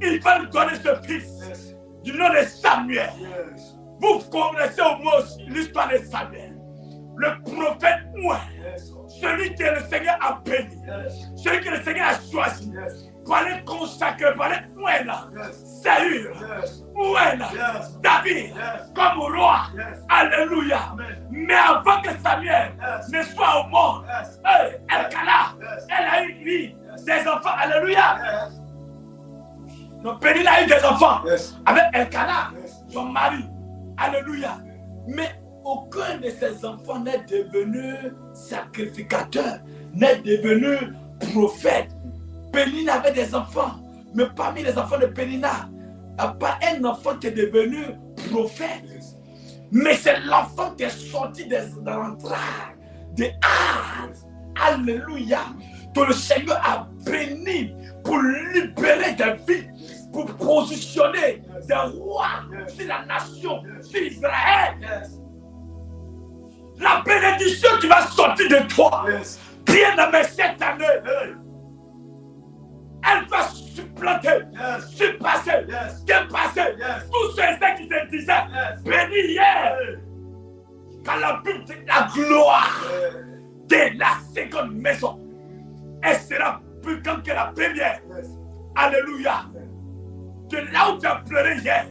il va lui donner ce fils du nom de Samuel. Vous connaissez au moins l'histoire de Samuel. Le prophète Ouin. Celui que le Seigneur a béni. Celui que le Seigneur a choisi. Pour aller consacrer, pour aller Ouin là. Saül. Ouin là. David. Comme roi. Alléluia. Mais avant que Samuel ne soit au monde, Elkana, elle a eu lui des enfants. Alléluia. Donc Pénina a eu des enfants avec Elkana, son mari. Alléluia. Mais aucun de ses enfants n'est devenu sacrificateur, n'est devenu prophète. Pénina avait des enfants, mais parmi les enfants de Pénina, il n'y a pas un enfant qui est devenu prophète. Mais c'est l'enfant qui est sorti de l'entraille de Anne. Alléluia. Que le Seigneur a béni pour libérer des vies, pour positionner des rois sur la nation, sur Israël. La bénédiction qui va sortir de toi, bien-aimé, cette année, elle va supplanter, surpasser, dépasser tous ceux qui se disaient bénis hier. Quand la Bible dit la gloire de la seconde maison, elle sera plus grande que la première. Alléluia. De là où tu as pleuré hier,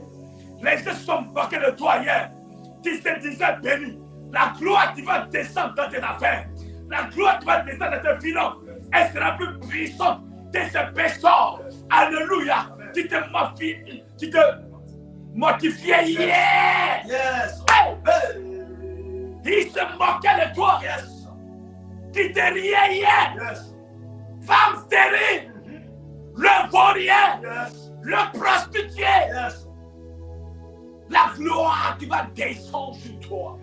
les gens sont moqués de toi hier, qui se disaient bénis. La gloire qui va descendre dans tes affaires, la gloire qui va descendre dans tes finances, elle sera plus puissante que ces personnes. Alléluia. Qui te mortifiait hier. Ils se moquaient de toi. Qui te riait hier. Femme stérile. Le vaurien. Le prostitué. La gloire qui va descendre sur toi.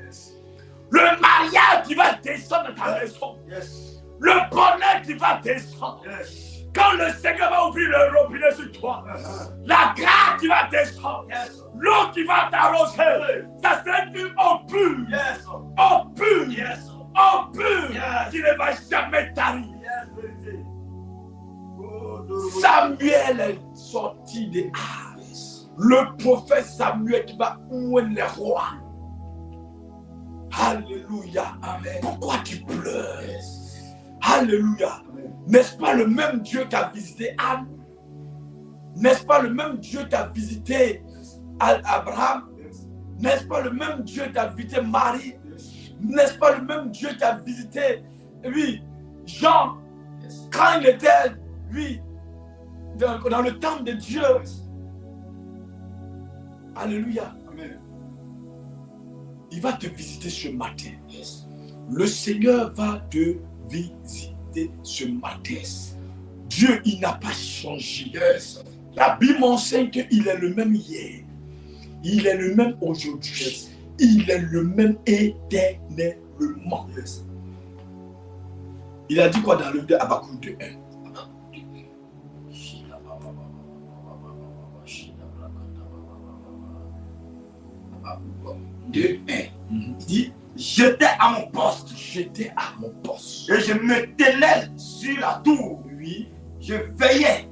Le mariage qui va descendre dans ta maison. Le bonheur qui va descendre. Quand le Seigneur va ouvrir le robinet sur toi, la grâce qui va descendre, l'eau qui va t'arroser, ça sera une eau pure, eau pure, eau pure, qui ne va jamais tarir. Samuel est sorti de Anne. Le prophète Samuel qui va ouer les rois. Alléluia. Amen. Pourquoi tu pleures? Alléluia. N'est-ce pas le même Dieu qui a visité Anne? N'est-ce pas le même Dieu qui a visité Abraham? N'est-ce pas le même Dieu qui a visité Marie? N'est-ce pas le même Dieu qui a visité, lui, Jean, quand il était, lui, dans le temple de Dieu? Alléluia. Amen. Il va te visiter ce matin. Le Seigneur va te visiter ce matin. Dieu, il n'a pas changé. La Bible enseigne qu'il est le même hier. Il est le même aujourd'hui. Il est le même éternellement. Il a dit quoi dans le 2 Habakkuk 2:1? Il dit, j'étais à mon poste. J'étais à mon poste. Et je me tenais sur la tour. Oui. Je veillais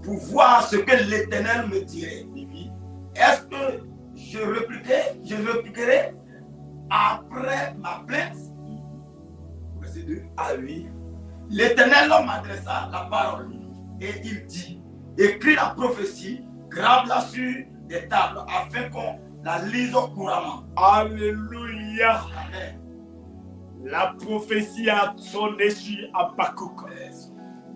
pour voir ce que l'Éternel me dirait. Oui. Est-ce que je répliquerai après ma plainte? Verset Ah oui. L'Éternel m'adressa la parole et il dit, écris la prophétie, grave-la sur des tables afin qu'on la lise couramment. Alléluia. Amen. La prophétie a sonné sur Habakkuk.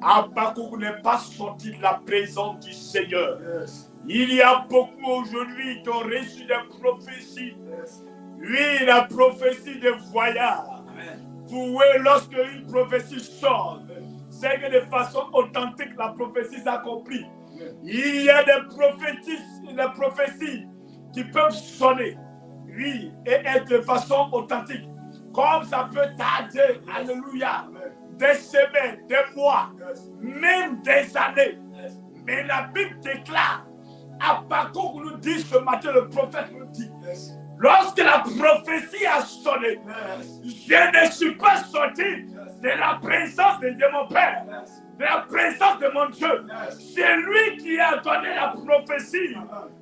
Habakkuk n'est pas sorti de la présence du Seigneur. Il y a beaucoup aujourd'hui qui ont reçu des prophéties. Oui, la prophétie de voyage. Vous voyez, lorsque une prophétie sort, c'est que de façon authentique la prophétie s'accomplit. Il y a des prophéties qui peuvent sonner, oui, et être de façon authentique. Comme ça peut tarder, alléluia, des semaines, des mois, même des années. Mais la Bible déclare, Habakkuk nous dit ce matin, le prophète nous dit, lorsque la prophétie a sonné, je ne suis pas sorti de la présence de mon Père, de la présence de mon Dieu. C'est lui qui a donné la prophétie.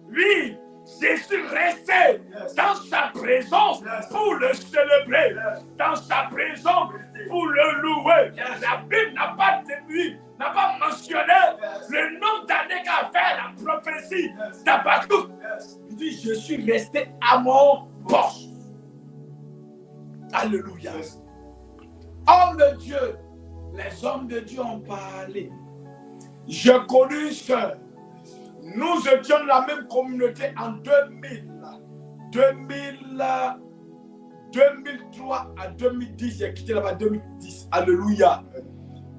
Oui, je suis resté dans sa présence pour le célébrer, dans sa présence pour le louer. La Bible n'a pas mentionné le nombre d'années qu'a fait la prophétie d'Habakkuk. Il dit, je suis resté à mon poste. Alléluia. Homme de Dieu, les hommes de Dieu ont parlé. J'ai connu une sœur. Nous étions dans la même communauté en 2003 à 2010. J'ai quitté là-bas en 2010. Alléluia.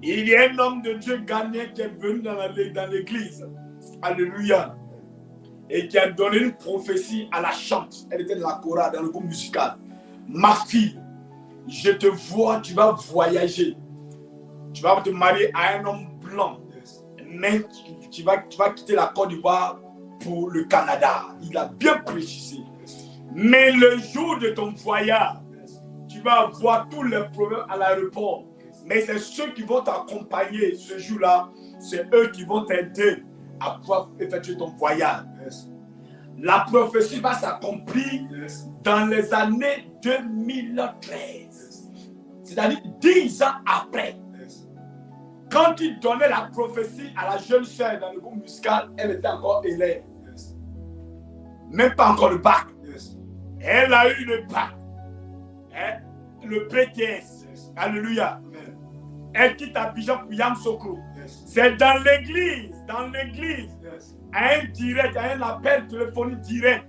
Il y a un homme de Dieu ghanéen qui est venu dans l'église. Alléluia. Et qui a donné une prophétie à la chante. Elle était dans la chorale, dans le groupe musical. Ma fille, je te vois, tu vas voyager. Tu vas te marier à un homme blanc. Mais tu vas quitter la Côte d'Ivoire pour le Canada. Il a bien précisé. Mais le jour de ton voyage, tu vas avoir tous les problèmes à l'aéroport. Mais c'est ceux qui vont t'accompagner ce jour-là. C'est eux qui vont t'aider à pouvoir effectuer ton voyage. La prophétie va s'accomplir dans les années 2013. C'est-à-dire 10 ans après. Quand il donnait la prophétie à la jeune sœur dans le groupe musical, elle était encore élève. Même pas encore le bac. Elle a eu le bac. Le BTS. Alléluia. Elle quitte Abidjan pour Yamoussoukro. C'est dans l'église, à un direct, à un appel téléphonique direct,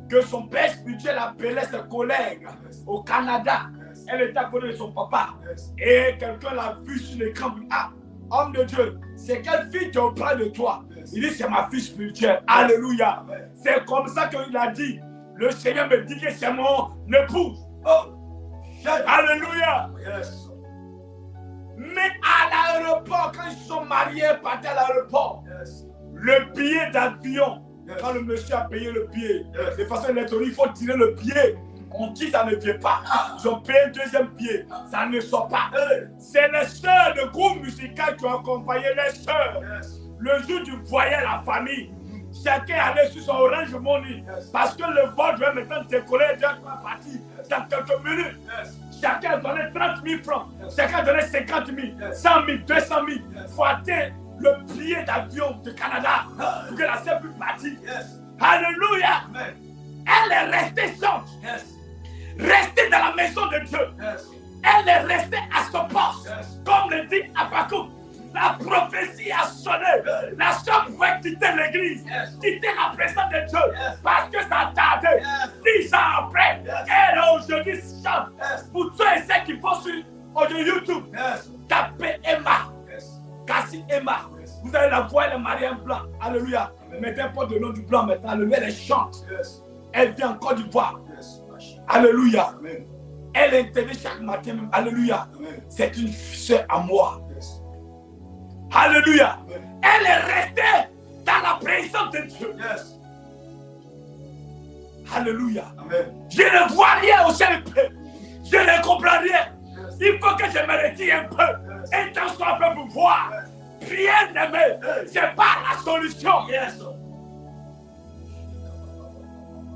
que son père spirituel appelait ses collègues au Canada. Elle était à côté de son papa. Et quelqu'un l'a vu sur l'écran. Ah, homme de Dieu, c'est quelle fille qui est auprès de toi? Il dit, c'est ma fille spirituelle. Alléluia. C'est comme ça qu'il a dit. Le Seigneur me dit que c'est mon épouse. Oh. Alléluia. Mais à l'aéroport, quand ils sont mariés, partent à l'aéroport, le billet d'avion, quand le monsieur a payé le billet, de façon électronique, il faut tirer le billet. On dit que ça ne vient pas. Ils ont payé un deuxième billet. Ça ne sort pas. C'est les sœurs de groupe musical qui ont accompagné les sœurs. Le jour du voyage, la famille, chacun allait sur son Orange Money. Parce que le vol doit maintenant décoller et doit partir dans quelques minutes. Chacun donnait 30 000 francs. Chacun donnait 50 000, 100 000, 200 000. Il faut atteindre le billet d'avion du Canada pour que la sœur puisse partir. Alléluia. Elle est restée sorte. Restée dans la maison de Dieu. Elle est restée à son poste. Comme le dit Habakkuk. La prophétie a sonné. La sœur pouvait quitter l'église, quitter la présence de Dieu, parce que ça tardait. 10 ans après, elle aujourd'hui chante. Pour ceux et ceux qui vont sur YouTube, tapez Emma. Cassie Emma. Vous allez la voir, elle est mariée en blanc. Alléluia. Mettez pas de nom du blanc maintenant. Alléluia, elle chante. Elle vient en Côte d'Ivoire. Alléluia. Elle intervient chaque matin. Alléluia. C'est une sœur à moi. Alléluia. Elle est restée dans la présence de Dieu. Alléluia. Je ne vois rien au ciel. Je ne comprends rien. Il faut que je me retire un peu. Et dans son peu pour voir. Bien aimé. C'est pas la solution.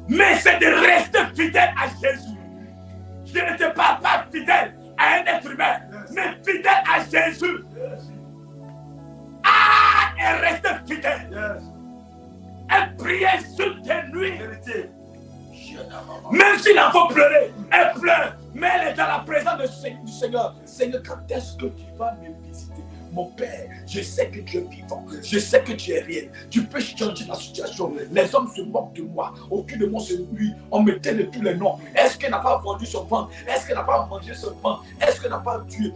Mais c'est de rester fidèle à Jésus. Je ne te parle pas fidèle à un être humain, mais Seigneur, Seigneur, quand est-ce que tu vas me visiter? Mon Père, je sais que tu es vivant, je sais que tu es réel. Tu peux changer la situation. Les hommes se moquent de moi. Aucun de moi se lui. On me tait de tous les noms. Est-ce qu'elle n'a pas vendu son ventre? Est-ce qu'elle n'a pas mangé son ventre? Est-ce qu'elle n'a pas tué?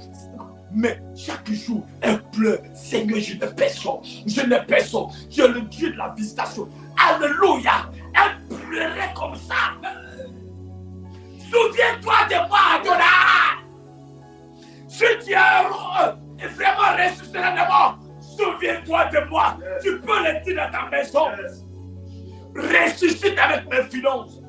Mais chaque jour, elle pleure. Seigneur, je n'ai personne. Je n'ai personne. Tu es le Dieu de la visitation. Alléluia. Elle pleurait comme ça. Souviens-toi de moi, Adonai. Si tu es heureux et vraiment ressuscité de mort, souviens-toi de moi. Tu peux le dire dans ta maison. Ressuscite avec mes finances.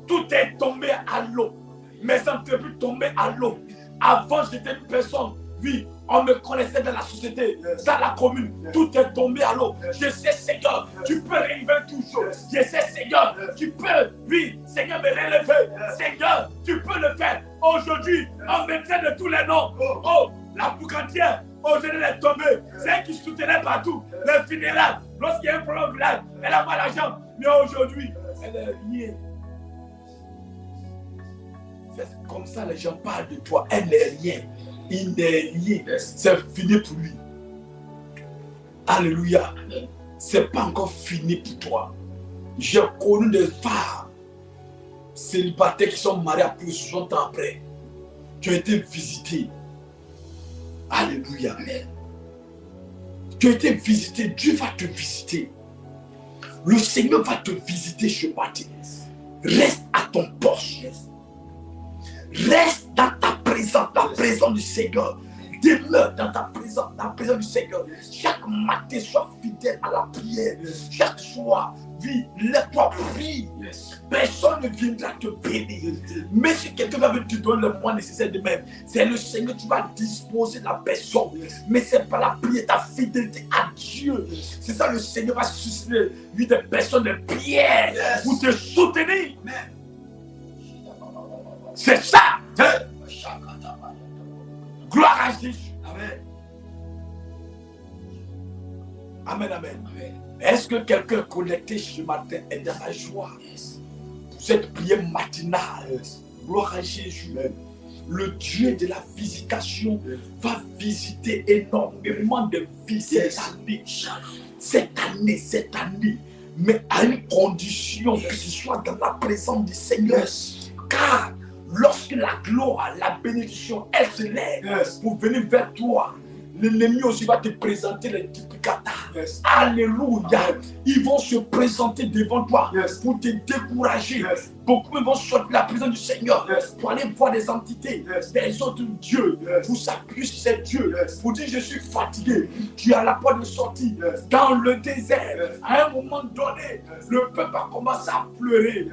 Tout est tombé à l'eau. Mes entreprises tombées à l'eau. Avant, j'étais une personne. Oui, on me connaissait dans la société, dans la commune. Tout est tombé à l'eau. Je sais, Seigneur, tu peux relever tout chose. Je sais, Seigneur, tu peux, oui, Seigneur, me relever. Seigneur, tu peux le faire. Aujourd'hui, on me traite de tous les noms. Oh, la boucantière, aujourd'hui, elle est tombée. C'est elle qui soutenait partout. Les funérailles, lorsqu'il y a un problème au village, elle a pas l'argent. Mais aujourd'hui, elle est rien. C'est comme ça les gens parlent de toi. Elle n'est rien. Il n'est rien. C'est fini pour lui. Alléluia. C'est pas encore fini pour toi. J'ai connu des femmes célibataires qui sont mariées à plus de 60 ans après. Tu as été visité. Alléluia. Tu as été visité. Dieu va te visiter. Le Seigneur va te visiter ce matin. Reste à ton poste. Reste dans ta présence, la présence du Seigneur. Demeure dans ta présence, dans la présence du Seigneur. Chaque matin, sois fidèle à la prière. Chaque soir, vis, lève-toi, prie. Personne ne viendra te bénir. Mais si quelqu'un va te donner le moyen nécessaire de même, c'est le Seigneur qui va disposer la personne. Mais ce n'est pas la prière, ta fidélité à Dieu. C'est ça, le Seigneur va susciter lui des personnes de prière pour te soutenir. C'est ça. Gloire à Jésus. Amen. Amen, amen. Est-ce que quelqu'un connecté ce matin est dans la joie pour cette prière matinale? Gloire à Jésus. Le Dieu de la visitation va visiter énormément de vies cette année. Mais à une condition que ce soit dans la présence du Seigneur. Car lorsque la gloire, la bénédiction, elle se lève pour venir vers toi, l'ennemi aussi va te présenter les duplicata. Alléluia. Ils vont se présenter devant toi pour te décourager. Beaucoup vont sortir de la présence du Seigneur pour aller voir des entités, des autres dieux, pour s'appuyer sur ces dieux, pour dire je suis fatigué. Tu as la porte de sortie dans le désert. À un moment donné, le peuple a commencé à pleurer.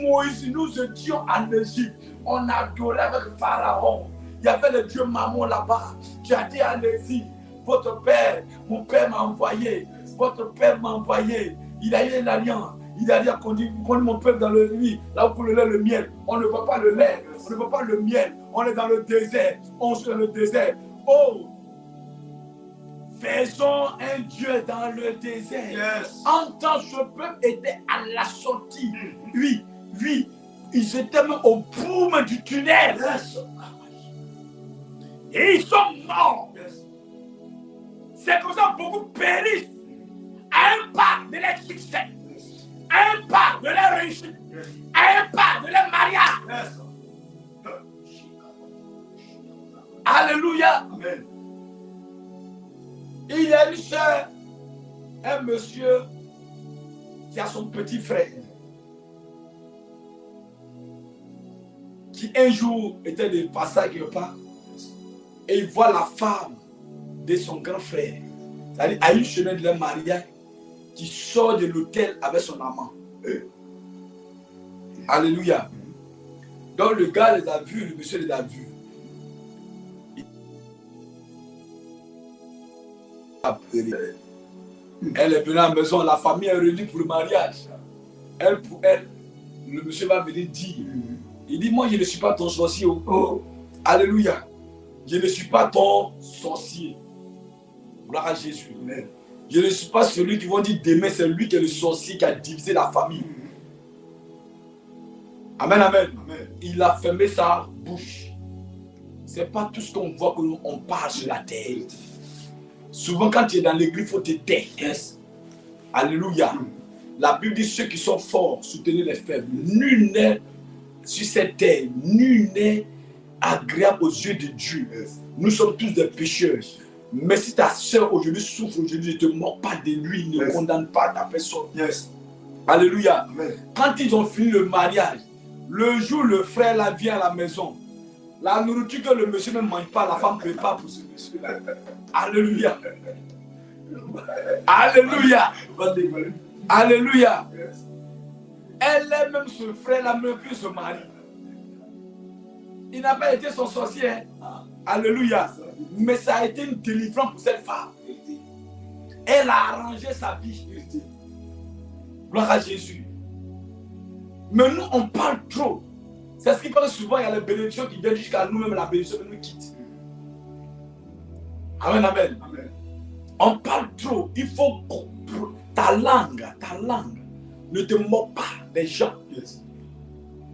Moïse, nous étions en Égypte. On adorait avec Pharaon. Il y avait le dieu Mammon là-bas qui a dit allez-y, votre père, mon père m'a envoyé, votre père m'a envoyé. Il a eu une alliance. Il a dit à conduire mon peuple dans le nuit, là où pour le lait, le miel. On ne veut pas le lait, on ne veut pas le miel. On est dans le désert, on est dans le désert. Oh, faisons un Dieu dans le désert. En tant que ce peuple était à la sortie, oui, ils étaient même au bout du tunnel. Et ils sont morts. C'est comme ça que beaucoup périssent à un pas de leur succès, à un pas de leur réussite, à un pas de leur mariage. Alléluia. Amen. Il y a une soeur, un monsieur qui a son petit frère, qui un jour était de passage quelque part, et il voit la femme de son grand frère, c'est-à-dire à une semaine de leur mariage, qui sort de l'hôtel avec son amant. Alléluia. Donc le gars les a vus, le monsieur les a vus. Elle est venue à la maison, la famille est réunie pour le mariage. Elle, pour elle, le monsieur va venir dire, il dit, moi je ne suis pas ton sorcier. Oh. Alléluia. Je ne suis pas ton sorcier. Gloire à Jésus. Amen. Je ne suis pas celui qui va dire demain, c'est lui qui est le sorcier qui a divisé la famille. Amen, amen. Amen. Il a fermé sa bouche. c'est pas tout ce qu'on voit qu'on parle sur la terre. Souvent, quand tu es dans l'église, il faut te taire. Yes. Alléluia. La Bible dit ceux qui sont forts, soutenez les faibles. Nul n'est sur cette terre, nul n'est agréable aux yeux de Dieu. Yes. Nous sommes tous des pécheurs. Mais si ta soeur aujourd'hui souffre, aujourd'hui, ne te moque pas de lui, ne condamne pas ta personne. Yes. Alléluia. Amen. Quand ils ont fini le mariage, le jour où le frère là vient à la maison, la nourriture que le monsieur ne mange pas, la femme prépare pour ce monsieur-là. Alléluia. Alléluia. Alléluia. Elle est même ce frère-là, même plus ce mari. Il n'a pas été son sorcier. Alléluia. Mais ça a été une délivrance pour cette femme. Elle a arrangé sa vie. Gloire à Jésus. Mais nous, on parle trop. C'est ce qui fait que souvent, il y a les bénédictions qui viennent jusqu'à nous-mêmes, la bénédiction nous quitte. Amen, amen. Amen. On parle trop. Il faut ta langue, ne te moque pas des gens. Yes.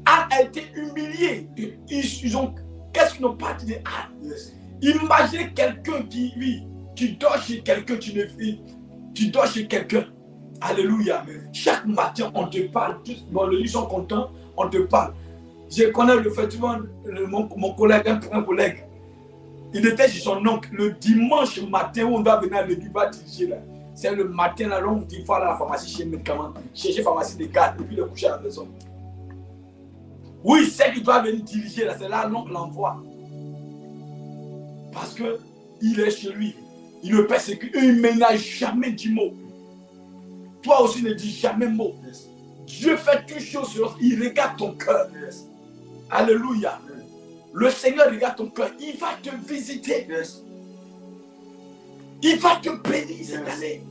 Anne a été humiliée. Qu'est-ce qu'ils n'ont pas dit de Anne? Yes. Imaginez quelqu'un qui dort chez quelqu'un, tu dors chez quelqu'un. Alléluia. Amen. Chaque matin, on te parle. Les gens sont contents, on te parle. Je connais effectivement mon collègue, un collègue. Il était chez son oncle. Le dimanche matin où on va venir à l'église, il va diriger là. C'est le matin, là, on dit à la pharmacie chez médicaments, chercher pharmacie de garde, et puis le coucher à la maison. Oui, c'est qu'il doit venir diriger là, c'est là l'oncle l'envoie. Parce qu'il est chez lui. Il ne persécute, il ne ménage jamais du mot. Toi aussi ne dis jamais mot. Yes. Dieu fait toutes choses sur lui, il regarde ton cœur. Yes. Alléluia. Yes. Le Seigneur regarde ton cœur, il va te visiter. Yes. Il va te bénir cette année.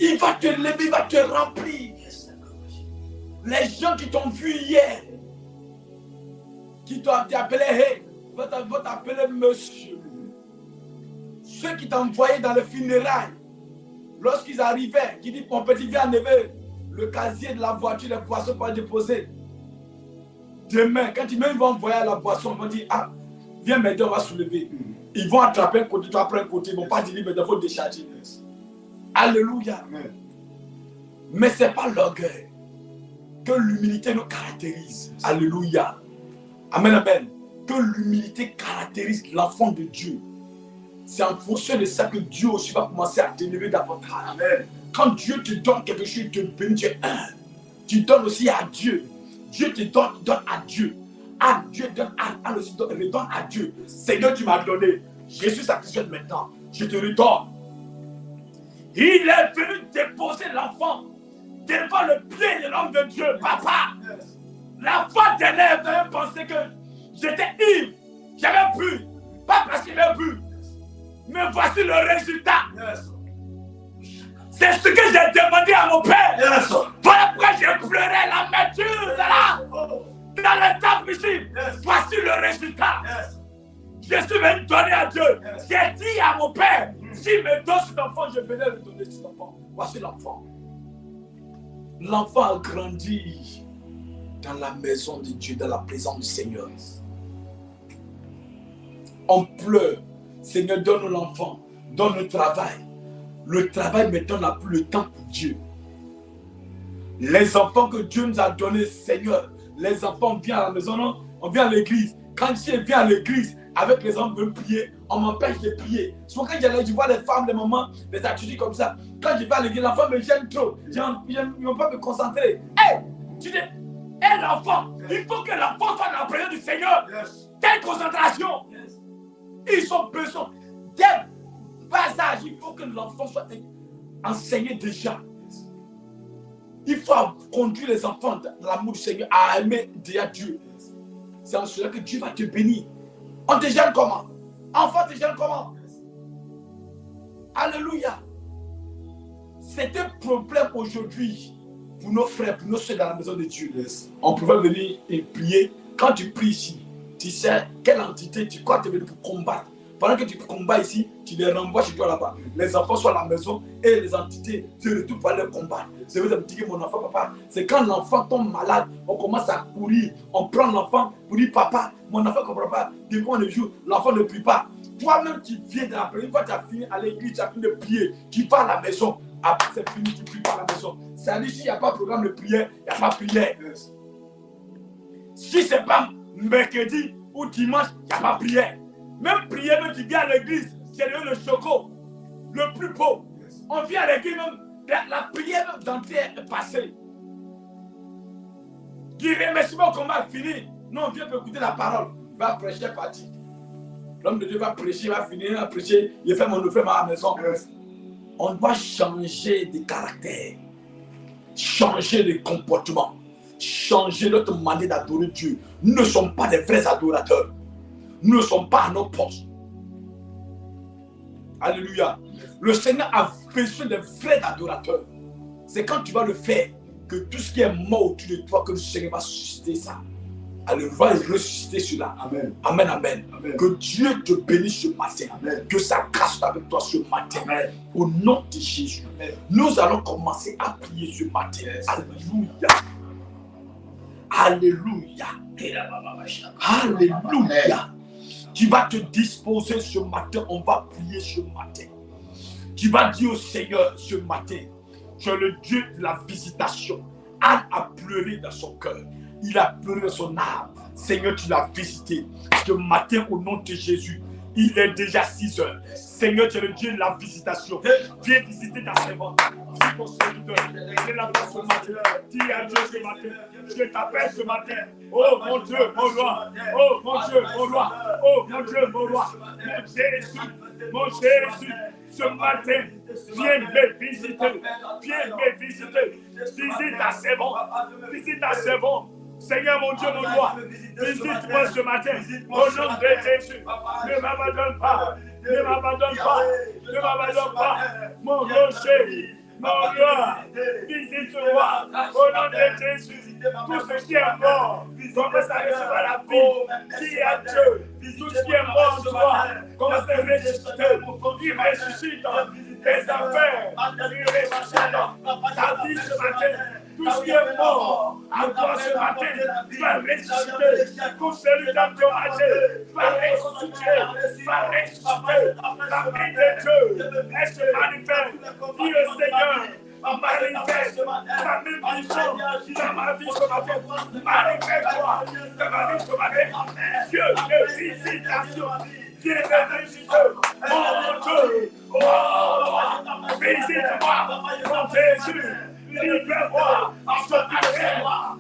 Il va te lever, il va te remplir. Yes. Les gens qui t'ont vu hier, qui t'ont appelé, hey, vont t'appeler monsieur. Ceux qui t'ont envoyé dans le funérailles, lorsqu'ils arrivaient, qui disent mon petit viens enlever le casier de la voiture, les poissons pour déposer. Demain, quand ils vont envoyer à la boisson, ils vont dire ah, viens m'aider, on va soulever. Ils vont attraper un côté, toi après un côté, ils ne vont pas dire mais il faut décharger. Alléluia. Amen. Mais ce n'est pas l'orgueil, que l'humilité nous caractérise. Alléluia. Amen, amen. Que l'humilité caractérise l'enfant de Dieu. C'est en fonction de ça que Dieu aussi va commencer à t'élever davantage. Amen. Quand Dieu te donne quelque chose, il te bénit, tu es humble. Tu donnes aussi à Dieu. Dieu te donne, tu donnes à Dieu. Ah, Dieu donne à aussi, redonne à Dieu. Seigneur, tu m'as donné. Je suis satisfait maintenant. Je te redonne. Il est venu déposer l'enfant devant le pied de l'homme de Dieu. Papa, l'enfant d'élève avait pensé que j'étais ivre. J'avais bu. Pas parce qu'il avait bu. Mais voici le résultat. Yes. C'est ce que j'ai demandé à mon père. Yes. Voilà pourquoi j'ai pleuré l'amertume dans le temple ici. Yes. Voici le résultat. Yes. Je suis venu donner à Dieu. Yes. J'ai dit à mon père, s'il me donne cet enfant, je venais lui donner cet enfant. Voici l'enfant. L'enfant a grandi dans la maison de Dieu, dans la présence du Seigneur. On pleure. Seigneur, donne-nous l'enfant, donne le travail. Le travail maintenant n'a plus le temps pour Dieu. Les enfants que Dieu nous a donnés, Seigneur, les enfants viennent à la maison, non? On vient à l'église. Quand je viens à l'église, avec les hommes veulent prier, on m'empêche de prier. Souvent quand je vois les femmes, les mamans, les attitudes comme ça, quand je vais à l'église, l'enfant me gêne trop. Je ne peux pas me concentrer. Hé, tu dis, hé l'enfant, il faut que l'enfant soit dans la présence du Seigneur. Yes. Quelle concentration. Yes. Ils ont besoin d'un bas âge. Il faut que l'enfant soit enseigné déjà. Il faut conduire les enfants dans l'amour du Seigneur à aimer déjà Dieu. C'est en cela que Dieu va te bénir. On te gêne comment? Enfant te gêne comment? Alléluia. C'est un problème aujourd'hui pour nos frères, pour nos soeurs dans la maison de Dieu. Yes. On pouvait venir et prier. Quand tu pries ici, tu sais quelle entité, tu crois que tu es venu pour combattre, Pendant que tu combats ici, tu les renvoies chez toi là-bas. Les enfants sont à la maison et les entités se retrouvent pour aller combattre. Je veux me dire, mon enfant, papa, c'est quand l'enfant tombe malade, on commence à courir. On prend l'enfant pour dire, papa, mon enfant ne comprend pas. Depuis on le jour, l'enfant ne prie pas. Toi-même, tu viens de la prière. Une fois que tu as fini à l'église, tu as fini de prier. Tu vas à la maison. Après, c'est fini, tu ne pries pas à la maison. C'est-à-dire, s'il n'y a pas de programme de prière, il n'y a pas de prière. Si ce n'est pas mercredi ou dimanche, il n'y a pas de prière. Même prière, même tu viens à l'église, c'est le choco, le plus beau. On vient à l'église, même la prière d'entière est passée. Dis remerciement qu'on va finir. Non, on vient pour écouter la parole. Il va prêcher parti. L'homme de Dieu va prêcher, il va finir, il va prêcher. Il fait mon offre à la maison. On doit changer de caractère, changer de comportement, changer notre manière d'adorer Dieu. Nous ne sommes pas des vrais adorateurs. Nous ne sommes pas à nos postes. Alléluia. Le Seigneur a besoin de vrais adorateurs. C'est quand tu vas le faire que tout ce qui est mort autour de toi, que le Seigneur va susciter ça. Alléluia, va ressusciter cela. Amen. Amen, amen. Amen. Que Dieu te bénisse ce matin. Amen. Que sa grâce soit avec toi ce matin. Amen. Au nom de Jésus. Amen. Nous allons commencer à prier ce matin. Yes. Alléluia. Alléluia. Alléluia. Tu vas te disposer ce matin. On va prier ce matin. Tu vas dire au Seigneur ce matin, tu es le Dieu de la visitation. Anne a pleuré dans son cœur. Il a pleuré dans son âme. Seigneur, tu l'as visité. Ce matin, au nom de Jésus, il est déjà 6 heures. Seigneur, tu es le Dieu de la visitation. Viens visiter ta servante. Dis ton serviteur. Viens la voir ce matin. Dis à Dieu ce matin. Je t'appelle ce matin. Oh mon Dieu, mon roi. Oh mon Dieu, mon roi. Oh mon Dieu, mon roi. Mon Jésus. Mon Jésus. Ce matin, viens me visiter. Viens me visiter. Visite ta servante. Visite ta servante. Seigneur, mon Dieu, mon roi, visite-moi ce matin, au nom de Jésus. Ne m'abandonne pas, ne m'abandonne pas, ne m'abandonne pas, mon rocher, mon roi, visite-moi, au nom de Jésus. Tout ce qui est mort, commence à recevoir la vie, qui est à Dieu. Tout ce qui est mort en toi, commence à ressusciter, il ressuscite tes affaires, il ressuscite ta vie ce matin. Tout ce qui est mort à toi ce matin va ressusciter. Tout celui qui a endommagé va ressusciter. Va ressusciter. La vie de Dieu, elle se manifeste. Dis au Seigneur, manifeste ta même vision dans ma vie ce matin. Manifeste-toi dans ma vie ce matin. Dieu te visite ta vie. Dieu te visite. Oh mon Dieu. Oh, visite-moi, mon Jésus. Libère-moi,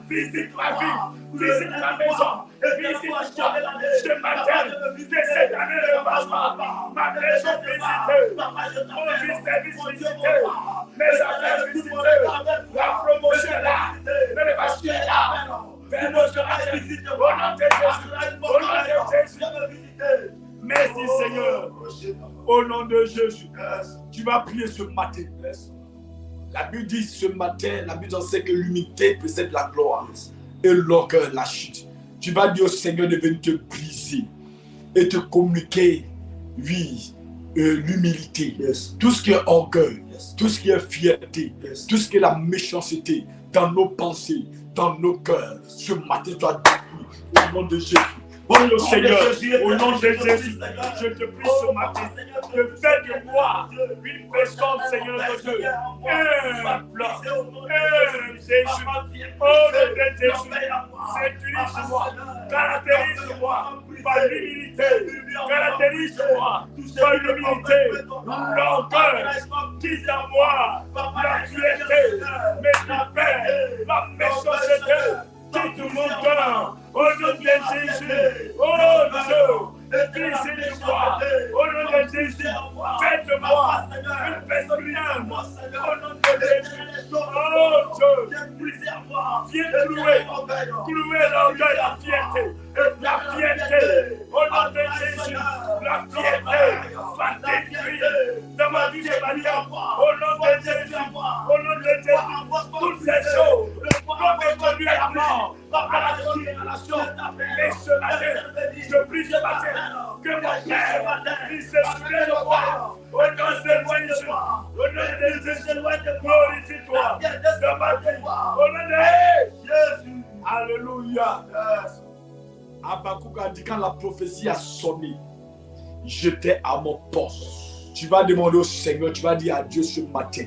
visite ma vie, visite ma maison, visite ce matin, que cette année ne passe pas, ma maison visitée, mon fils est visité, mes affaires visitées, la promotion est là, l'élévation est là, fais-nous ce matin, au nom de Jésus, au nom de Jésus. Merci Seigneur, au nom de Jésus, tu vas prier ce matin. La Bible dit ce matin, la Bible sait que l'unité précède la gloire et l'orgueil la chute. Tu vas dire au Seigneur de venir te briser et te communiquer, oui, l'humilité. Yes. Tout ce qui est orgueil, yes. Tout ce qui est fierté, yes. Tout ce qui est la méchanceté dans nos pensées, dans nos cœurs. Ce matin, tu dois détruire au nom de Jésus. Oh Seigneur, au nom de Jésus, je te prie ce matin de faire de moi une personne, Seigneur de Dieu, humble, Jésus, oh nom de Jésus, séduise-moi, caractérise-moi par l'humilité, caractérise-moi par l'humilité, l'orgueil, quitte à moi, la fierté, mes pères, la méchanceté. Quitte mon cœur, au nom de Jésus, oh Dieu, visite-moi, au nom de Jésus, faites-moi une personne bien, au nom de Jésus, oh Dieu, viens clouer l'orgueil, la fierté, au nom de Jésus, la fierté, va détruire dans ma vie de manière, au nom de Jésus, toutes ces choses, comme conduire à la mort, à la condamnation, mais ce matin, je prie ce matin, que mon Père détruis le moi. Au nom de Jésus. Au nom de Jésus. Glorifie-toi. De ma vie. Au nom de Jésus. Alléluia. Habakkuk a dit quand la prophétie a sonné, j'étais à mon poste. Tu vas demander au Seigneur, tu vas dire à Dieu ce matin,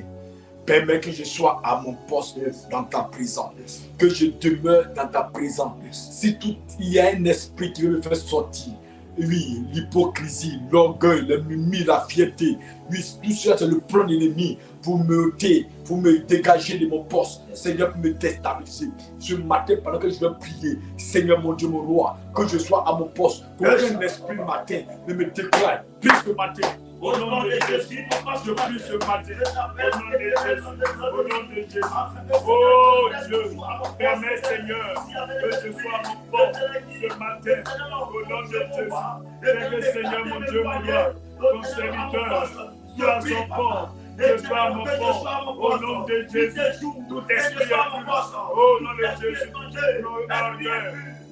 permets que je sois à mon poste dans ta présence, que je demeure dans ta présence. Si il y a un esprit qui veut me faire sortir, oui, l'hypocrisie, l'orgueil, l'ennemi, la fierté, oui, tout ça c'est le plan de l'ennemi pour me dégager de mon poste, Seigneur, pour me déstabiliser. Ce matin, pendant que je vais prier, Seigneur mon Dieu, mon roi, que je sois à mon poste, pour qu'un esprit matin ne me déclare plus ce matin. Au nom de Jésus, je prie ce matin. Au nom de Jésus, au nom de Jésus. Oh Dieu, permets Seigneur que je sois à mon poste ce matin. Au nom de Jésus, fais que Seigneur mon Dieu, mon roi, ton serviteur, soit à son poste. Je sois à mon poste. Au nom de Jésus, tout esprit au nom de Jésus,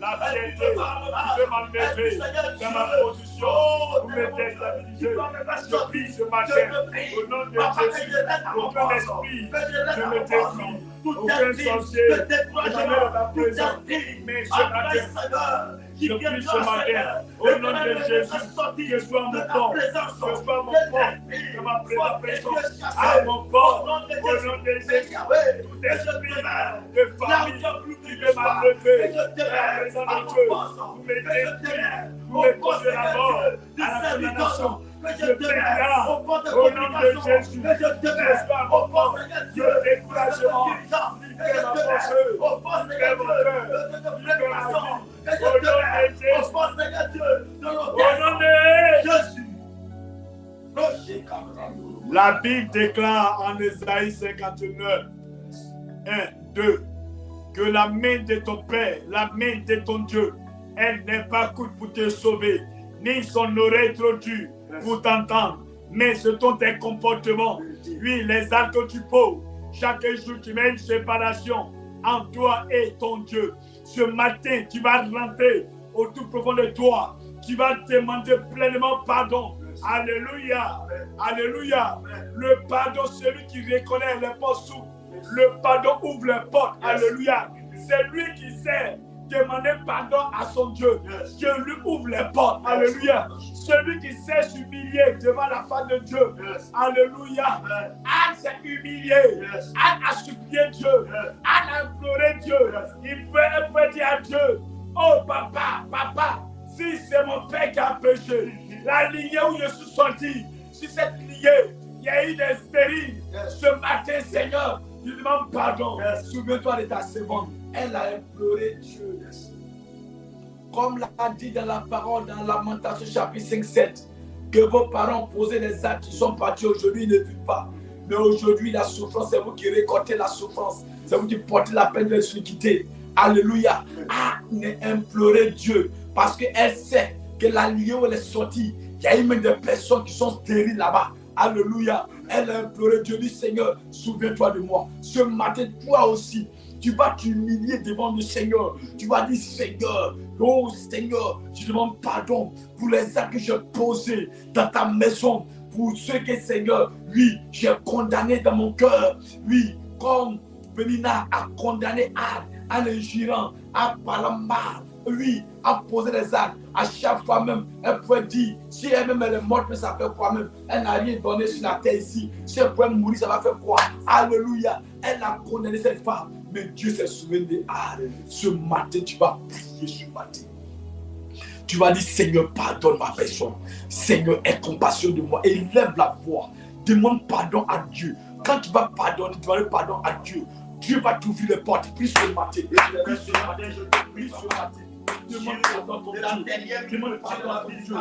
la fierté, tu veux m'enlever dans ma position pour me déstabiliser. Je prie ce matin, au nom de Jésus, aucun esprit ne me détruit, aucun sorcier ne me met dans ta présence. Mais ce matin, je prie ce matin, au nom de Jésus, que je sois à mon poste, que je sois à mon poste, dans ma présence, à mon poste, au nom de Jésus, tout esprit de famille qui veut m'enlever dans la présence de Dieu, pour me détruire, pour me causer la mort, à la condamnation. Je déclare au nom de Jésus, que je sois à mon poste, je découragement, libère ma pensée, libère mon cœur, libère ma vie. Au nom de Jésus, au nom de Jésus. La Bible déclare en Ésaïe 59, 1, 2, que la main de ton Père, la main de ton Dieu, elle n'est pas courte pour te sauver, ni son oreille trop dure pour t'entendre, mais ce sont tes comportements. Oui, les actes que tu poses, chaque jour tu mets une séparation entre toi et ton Dieu. Ce matin, tu vas rentrer au tout profond de toi. Tu vas demander pleinement pardon. Alléluia. Alléluia. Le pardon, celui qui reconnaît les portes s'ouvrent. Le pardon ouvre les portes. Alléluia. C'est lui qui sait demander pardon à son Dieu. Dieu lui ouvre les portes. Alléluia. Celui qui sait s'humilier devant la face de Dieu. Alléluia. Anne s'est humilié. Anne a supplié Dieu. Anne a imploré Dieu. Il peut dire à Dieu, oh papa, papa, si c'est mon père qui a péché, la lignée où je suis sorti, si cette lignée, il y a eu des stériles. Ce matin, Seigneur, je demande pardon. Souviens-toi de ta seconde. Elle a imploré Dieu. Comme l'a dit dans la parole, dans Lamentation chapitre 5, 7, que vos parents posaient des actes qui sont partis aujourd'hui, ils ne vivent pas. Mais aujourd'hui, la souffrance, c'est vous qui récoltez la souffrance. C'est vous qui portez la peine de l'iniquité. Alléluia. Anne a imploré Dieu parce qu'elle sait que la liée où elle est sortie, il y a même des personnes qui sont stériles là-bas. Alléluia. Elle a imploré Dieu, dit Seigneur, souviens-toi de moi. Ce matin, toi aussi, tu vas t'humilier devant le Seigneur. Tu vas dire Seigneur, oh Seigneur, je demande pardon pour les actes que j'ai posés dans ta maison. Pour ceux que Seigneur, oui, j'ai condamné dans mon cœur. Oui, comme Pénina a condamné Anne en injuriant, en parlant mal. Oui, en posant des actes. À chaque fois même, elle pouvait dire, si elle-même elle est morte, mais ça fait quoi même? Elle n'a rien donné sur la terre ici. Si elle pouvait mourir, ça va faire quoi? Alléluia. Elle a condamné cette femme. Mais Dieu s'est souvenu de Anne. Ce matin, tu vas prier ce matin. Tu vas dire, Seigneur, pardonne ma personne. Seigneur, aie compassion de moi. Élève la voix. Demande pardon à Dieu. Quand tu vas pardonner, tu vas demander pardon à Dieu. Dieu va t'ouvrir les portes. Prie ce matin. Prie ce matin. Je te prie ce matin. Demande pardon à ton Dieu. Demande pardon à ton Dieu.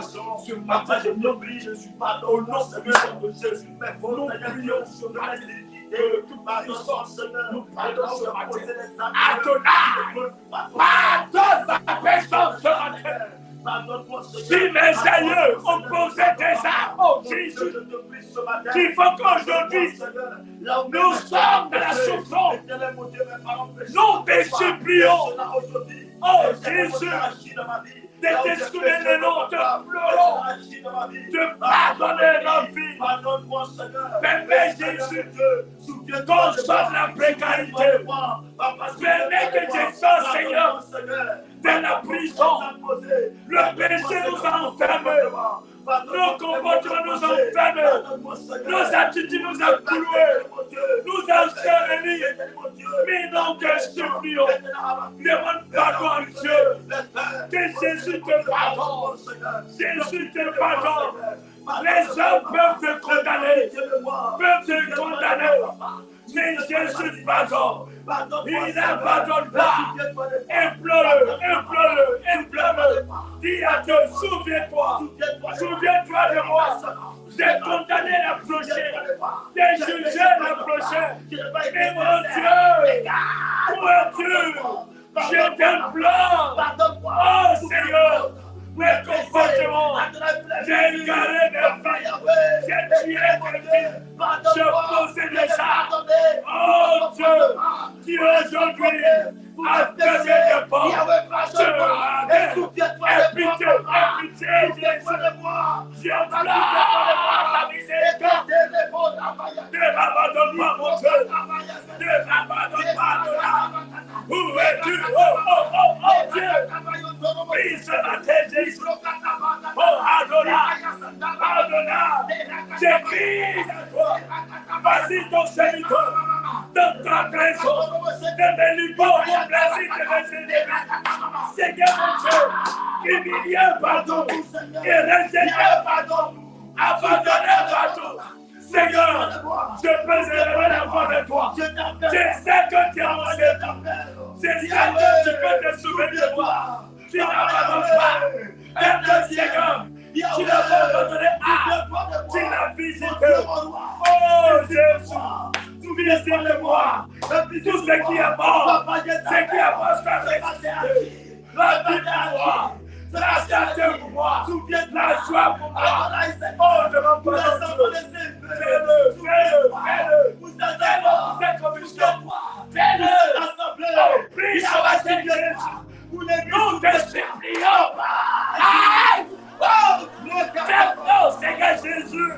Ce matin, je t'oublie. Je suis pardon. Au nom de Jésus. Nous prions ce matin. Que toute puissance nous pardonne ce matin. Adonai, pardonne ma personne ce matin. Si mes aïeux ont posé des armes, oh Jésus, qu'il faut qu'aujourd'hui, nous sommes dans la souffrance. Nous te supplions, oh Jésus, de te souvenir de nous, te pleurons, te donné la vie. Pardonne-moi, Seigneur. Permets Jésus qu'on sorte de la précarité. Permets que je sorte, Seigneur, de la prison. Le péché nous a enfermés. Nos comportements nous ont enfermés. Nos attitudes nous ont cloués. Nous avons enchaînés. Mais non, que supplions. Demande pardon à Dieu. Que Jésus te pardonne. Jésus te pardonne. Les hommes peuvent te condamner. Mais Jésus pardonne. Il ne pardonne pas. Implore-le. Dis à Dieu, souviens-toi de moi. J'ai condamné le prochain. J'ai jugé le prochain. Mais mon Dieu, je t'implore. Oh Seigneur, mes comportements, j'ai égaré des vies, j'ai tué des vies, je posais des actes. Oh Dieu, qui aujourd'hui a fait des portes, aie pitié, Jésus, ta miséricorde, ne m'abandonne pas, mon Dieu, ne m'abandonne pas, où es-tu, oh Dieu, prie ce matin, Jésus, oh Adonai, j'écris à toi, vas-y ton serviteur, dans ta présence, ne me lis pas mon plaisir de mes ennemis, Seigneur mon Dieu, humilié pardon, et rejeté pardon, abandonné pardon. Seigneur, je peux élever la voix de toi. Je sais que tu as mon Seigneur. Je sais que tu peux te souvenir de moi. Tu n'abandonnes pas. Aime le Seigneur. Tu n'as pas abandonné. Tu l'as visité. Oh Jésus, visite-moi. Tout ce qui est mort, ce qui est mort, soit ressuscité. La vie pour moi. La santé pour moi, la joie pour moi. Oh, de mon pardon, fais-le. Vous êtes conviction. Fais-le. Oh, prie sur la Seigneur. Nous te supplions. Aïe. Oh, fais-le, Seigneur Jésus.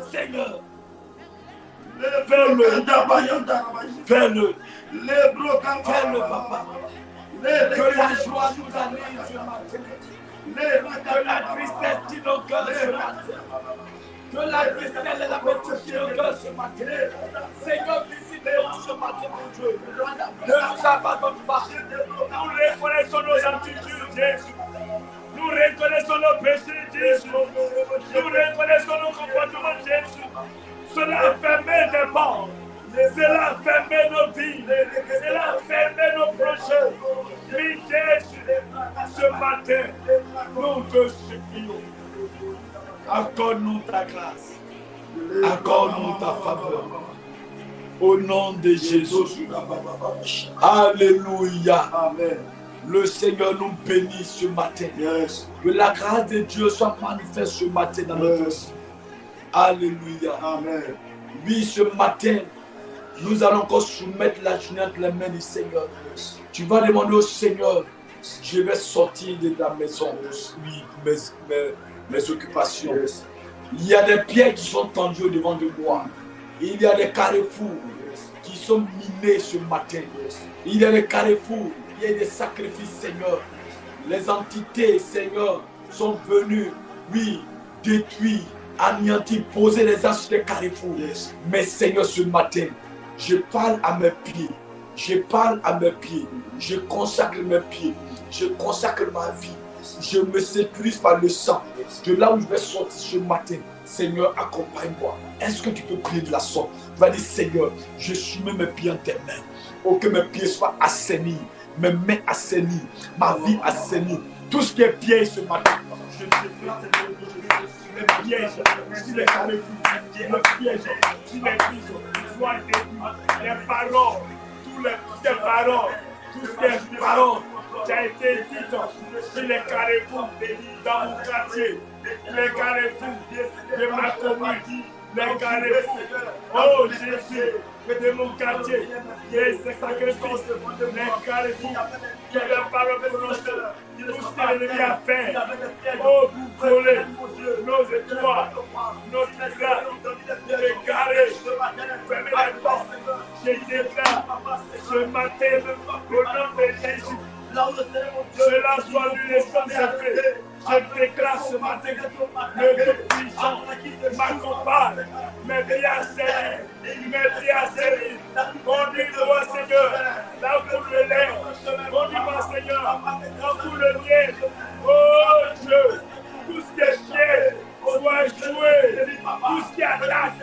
Seigneur. Fais-le. Fais-le, papa. Que la joie nous anime ce matin. Que la tristesse qui nos cœurs ce matin. Que la tristesse et la métitude qui nos cœurs ce matin. Seigneur, visite-nous ce matin, mon Dieu. Ne nous abandonne pas. Nous reconnaissons nos attitudes, Jésus. Nous reconnaissons nos péchés, Jésus. Nous reconnaissons nos comportements, Jésus. Cela a fermé des portes. Cela a fermé nos vies. Cela a fermé nos projets. Mais Jésus, ce matin, nous te supplions. Accorde-nous ta grâce. Accorde-nous ta faveur. Au nom de Jésus. Alléluia. Amen. Le Seigneur nous bénit ce matin. Yes. Que la grâce de Dieu soit manifeste ce matin dans notre vie. Alléluia. Amen. Oui, ce matin, nous allons encore soumettre la journée entre les mains du Seigneur. Tu vas demander au Seigneur, je vais sortir de la maison, oui, mes occupations. Yes. Il y a des pierres qui sont tendues devant de moi. Il y a des carrefours qui sont minés ce matin. Il y a des carrefours, il y a des sacrifices, Seigneur. Les entités, Seigneur, sont venues, oui, détruire, anéantir, poser les as sur les carrefours. Yes. Mais Seigneur, ce matin, je parle à mes pieds. Je parle à mes pieds. Je consacre mes pieds. Je consacre ma vie. Je me sécurise par le sang. De là où je vais sortir ce matin, Seigneur, accompagne-moi. Est-ce que tu peux prier de la sorte? Tu vas dire, Seigneur, je soumets mes pieds en tes mains. Oh, que mes pieds soient assainis. Mes mains assainies. Ma vie assainie. Tout ce qui est piège ce matin. Je les pièges, sur les carrefours, les pièges, sur les prisons, soit les paroles, toutes les paroles, tout ce qui est paroles qui a été dites sur les carrefours dans mon quartier, les carrefours de ma commune, les carrefours. Oh Jésus, de mon quartier, les sacrifices, les carrefours, que les paroles prononcées, tout ce que l'ennemi a fait. Oh, vous volez nos étoiles, notre grâce, égarez, fermez les portes. Je déclare ce matin, au nom de Jésus, cela soit l'unisson de paix. Je déclare ce matin que le Dieu puissant m'accompagne, me bien servi. Conduis-moi, Seigneur, là où le lait. Conduis-moi, Seigneur, là où le miel. Oh Dieu, tout ce qui est pied, soit échoué. Tout ce qui attaque,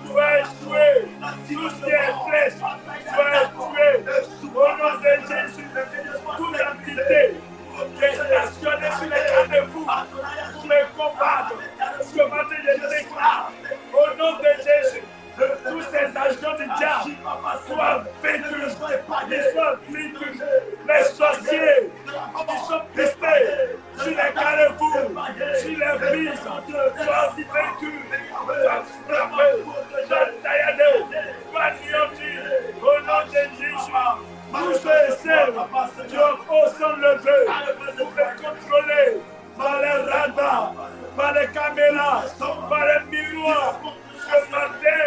soit échoué. Tout ce qui est flèche, soit échoué. Au nom de Jésus, toute entité qui est stationnée sur les carrefours pour me combattre. Ce matin, je déclare au nom de Jésus, tous ces agents du diable soient vaincus, ils soient vaincus. Les sorciers qui sont pistés sur les carrefours, sur les prises, soient vaincus, soient frappés, soient tailladés, soient anéantis. Au nom de Jésus, tous ceux et celles qui ont osé lever pour les contrôler par les radars, par les caméras, par les miroirs. Ce matin,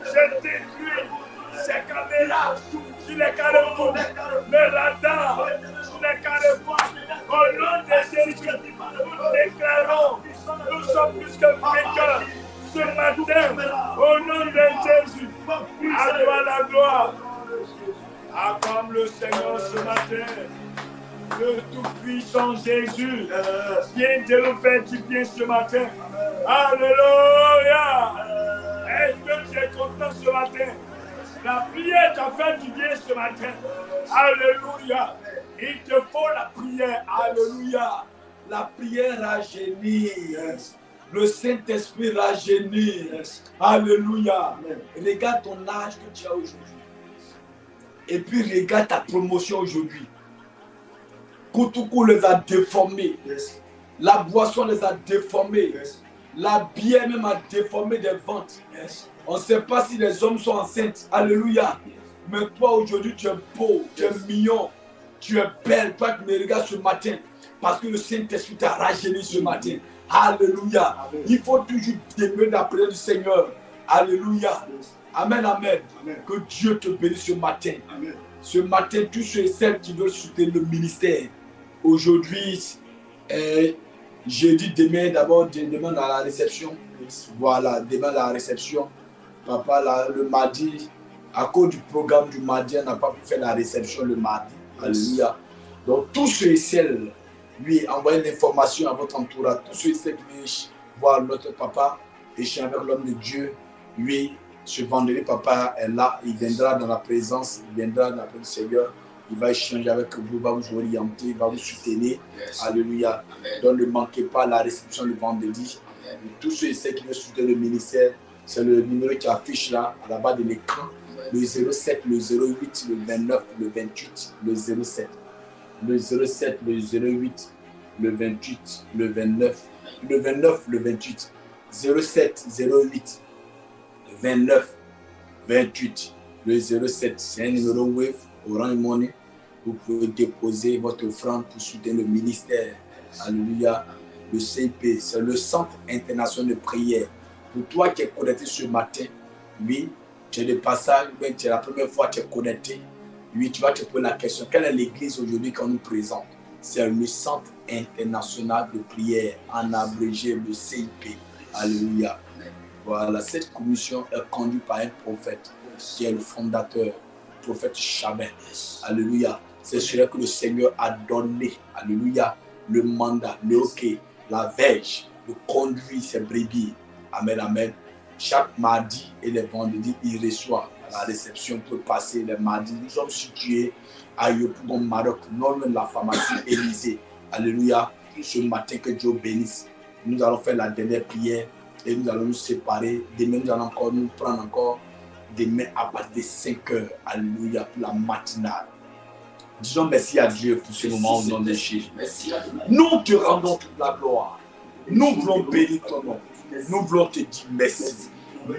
je détruis ces caméras sur les carrefours, les radars sur les carrefours. Au nom de Jésus, nous déclarons, nous sommes plus que vainqueurs ce matin. Au nom de Jésus, à toi la gloire. Acclame le Seigneur ce matin. Le tout-puissant Jésus vient de nous faire du bien ce matin. Alléluia. Est-ce que tu es content ce matin? La prière t'a fait du bien ce matin. Alléluia. Il te faut la prière. Alléluia. La prière rajeunit. Le Saint-Esprit rajeunit. Alléluia. Regarde ton âge que tu as aujourd'hui. Et puis regarde ta promotion aujourd'hui. Koutougou les a déformés. La boisson les a déformés. La bière même a déformé des ventes. On ne sait pas si les hommes sont enceintes. Alléluia. Mais toi aujourd'hui tu es beau, tu es mignon, tu es belle. Toi qui me regardes ce matin. Parce que le Saint-Esprit t'a rajeuni ce matin. Alléluia. Il faut toujours demeurer la prière du Seigneur. Alléluia. Amen, amen. Que Dieu te bénisse ce matin. Amen. Ce matin, tous ceux et celles qui veulent soutenir le ministère. Aujourd'hui, jeudi, demain, d'abord, demain à la réception. Voilà, demain à la réception. Papa, le mardi, à cause du programme du mardi, on n'a pas pu faire la réception le mardi. Alléluia. Donc, tous ceux et celles, lui, envoyez l'information à votre entourage. Tous ceux et celles qui veulent voir notre papa, échanger avec l'homme de Dieu, lui, ce vendredi, papa est là, il viendra dans la présence, il viendra dans la présence du Seigneur, il va échanger avec vous, il va vous orienter, il va vous soutenir. Yes. Alléluia. Amen. Donc ne manquez pas la réception le vendredi. Tous ceux et celles qui veulent soutenir le ministère, c'est le numéro qui affiche là, à la bas de l'écran, le 07, le 08, le 29, le 28, le 07. Le 07, le 08, le 28, le 29, le 29, le 28. 07, 08. 29, 28, le 07, c'est un numéro Wave, Orange Money. Vous pouvez déposer votre offrande pour soutenir le ministère. Alléluia. Le CIP, c'est le Centre International de Prière. Pour toi qui es connecté ce matin, oui, tu es de passage, c'est la première fois que tu es connecté. Oui, tu vas te poser la question, quelle est l'église aujourd'hui qu'on nous présente? C'est le Centre International de Prière, en abrégé le CIP. Alléluia. Voilà, cette commission est conduite par un prophète qui est le fondateur, le prophète Chabin. Alléluia. C'est celui que le Seigneur a donné, alléluia, le mandat, le hockey, la verge, de conduire ses brebis. Amen, amen. Chaque mardi et les vendredis, il reçoit la réception pour passer les mardis. Nous sommes situés à Yopougon, Maroc, non loin de la pharmacie Élysée. Alléluia. Ce matin, que Dieu bénisse. Nous allons faire la dernière prière. Et nous allons nous séparer. Demain, nous allons encore nous prendre encore demain à partir de 5 heures. Alléluia, pour la matinale. Disons merci à Dieu pour ce moment au nom de Jésus. Nous te rendons toute la gloire. Nous voulons bénir ton nom. Nous voulons te dire merci.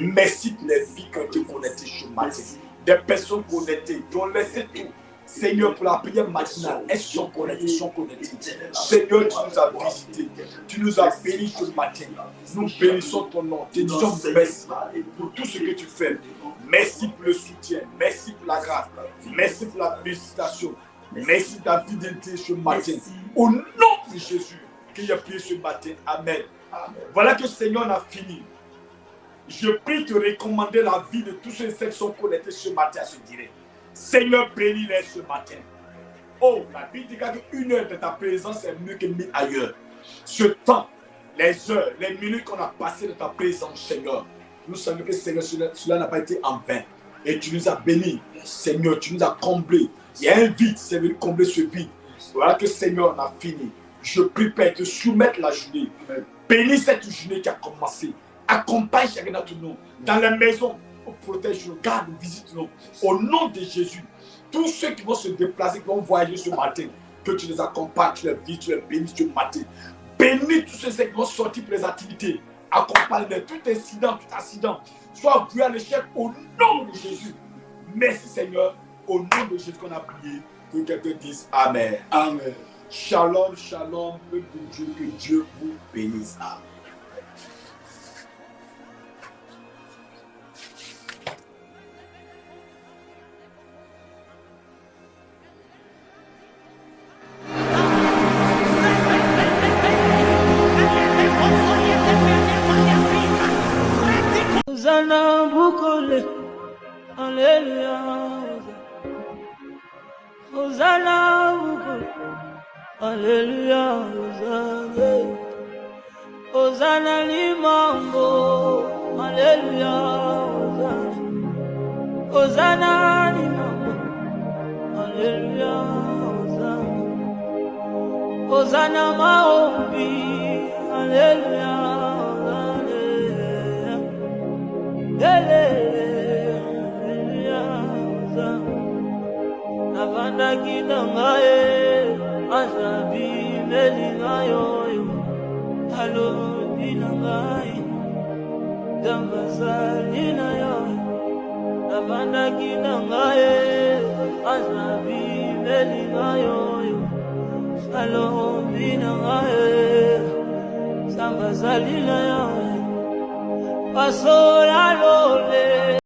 Merci pour les vies que tu connais ce matin. des personnes connectées qui ont laissé tout. Seigneur, pour la prière matinale, elles sont connectées, Seigneur, tu nous as visités, tu nous as bénis ce matin. Nous bénissons ton nom, te disons merci pour tout ce que tu fais. Merci pour le soutien, merci pour la grâce, merci pour la félicitation, merci de ta fidélité ce matin. Au nom de Jésus, qu'il y a prié ce matin. Amen. Voilà que Seigneur, on a fini. Je prie de recommander la vie de tous ceux qui sont connectés ce matin à ce direct. Seigneur, bénis-les ce matin. Oh, la Bible dit qu'une heure de ta présence est mieux que 1000 ailleurs. Ce temps, les heures, les minutes qu'on a passées de ta présence, Seigneur, nous savons que Seigneur, cela n'a pas été en vain. Et tu nous as bénis, Seigneur, tu nous as comblés. Il y a un vide, c'est venu combler ce vide. Voilà que Seigneur, on a fini. Je prie, Père, de soumettre la journée. Bénis cette journée qui a commencé. Accompagne chacun d'entre nous dans la maison. Protège-nous, garde-nous, visite-nous. Au nom de Jésus, tous ceux qui vont se déplacer, qui vont voyager ce matin, que tu les accompagnes, tu les vis, tu les bénis ce matin. Bénis tous ceux qui vont sortir pour les activités. Accompagne-les, tout accident, soit voué à l'échec au nom de Jésus. Merci Seigneur, au nom de Jésus qu'on a prié. Que quelqu'un dise Amen. Amen. Shalom, shalom, peuple de Dieu, que Dieu vous bénisse. Amen. Hosanna Bukole, Alléluia. Hosanna Bukole, Alléluia. Hosanna Limambo, Alléluia. Hosanna Limambo, Alléluia. Hosanna Maombi, Alléluia. Navanda kinangae asabi melingayo alo binangae dambazalina yo Navanda kinangae asabi melingayo alo binangae dambazalina yo Pasola lole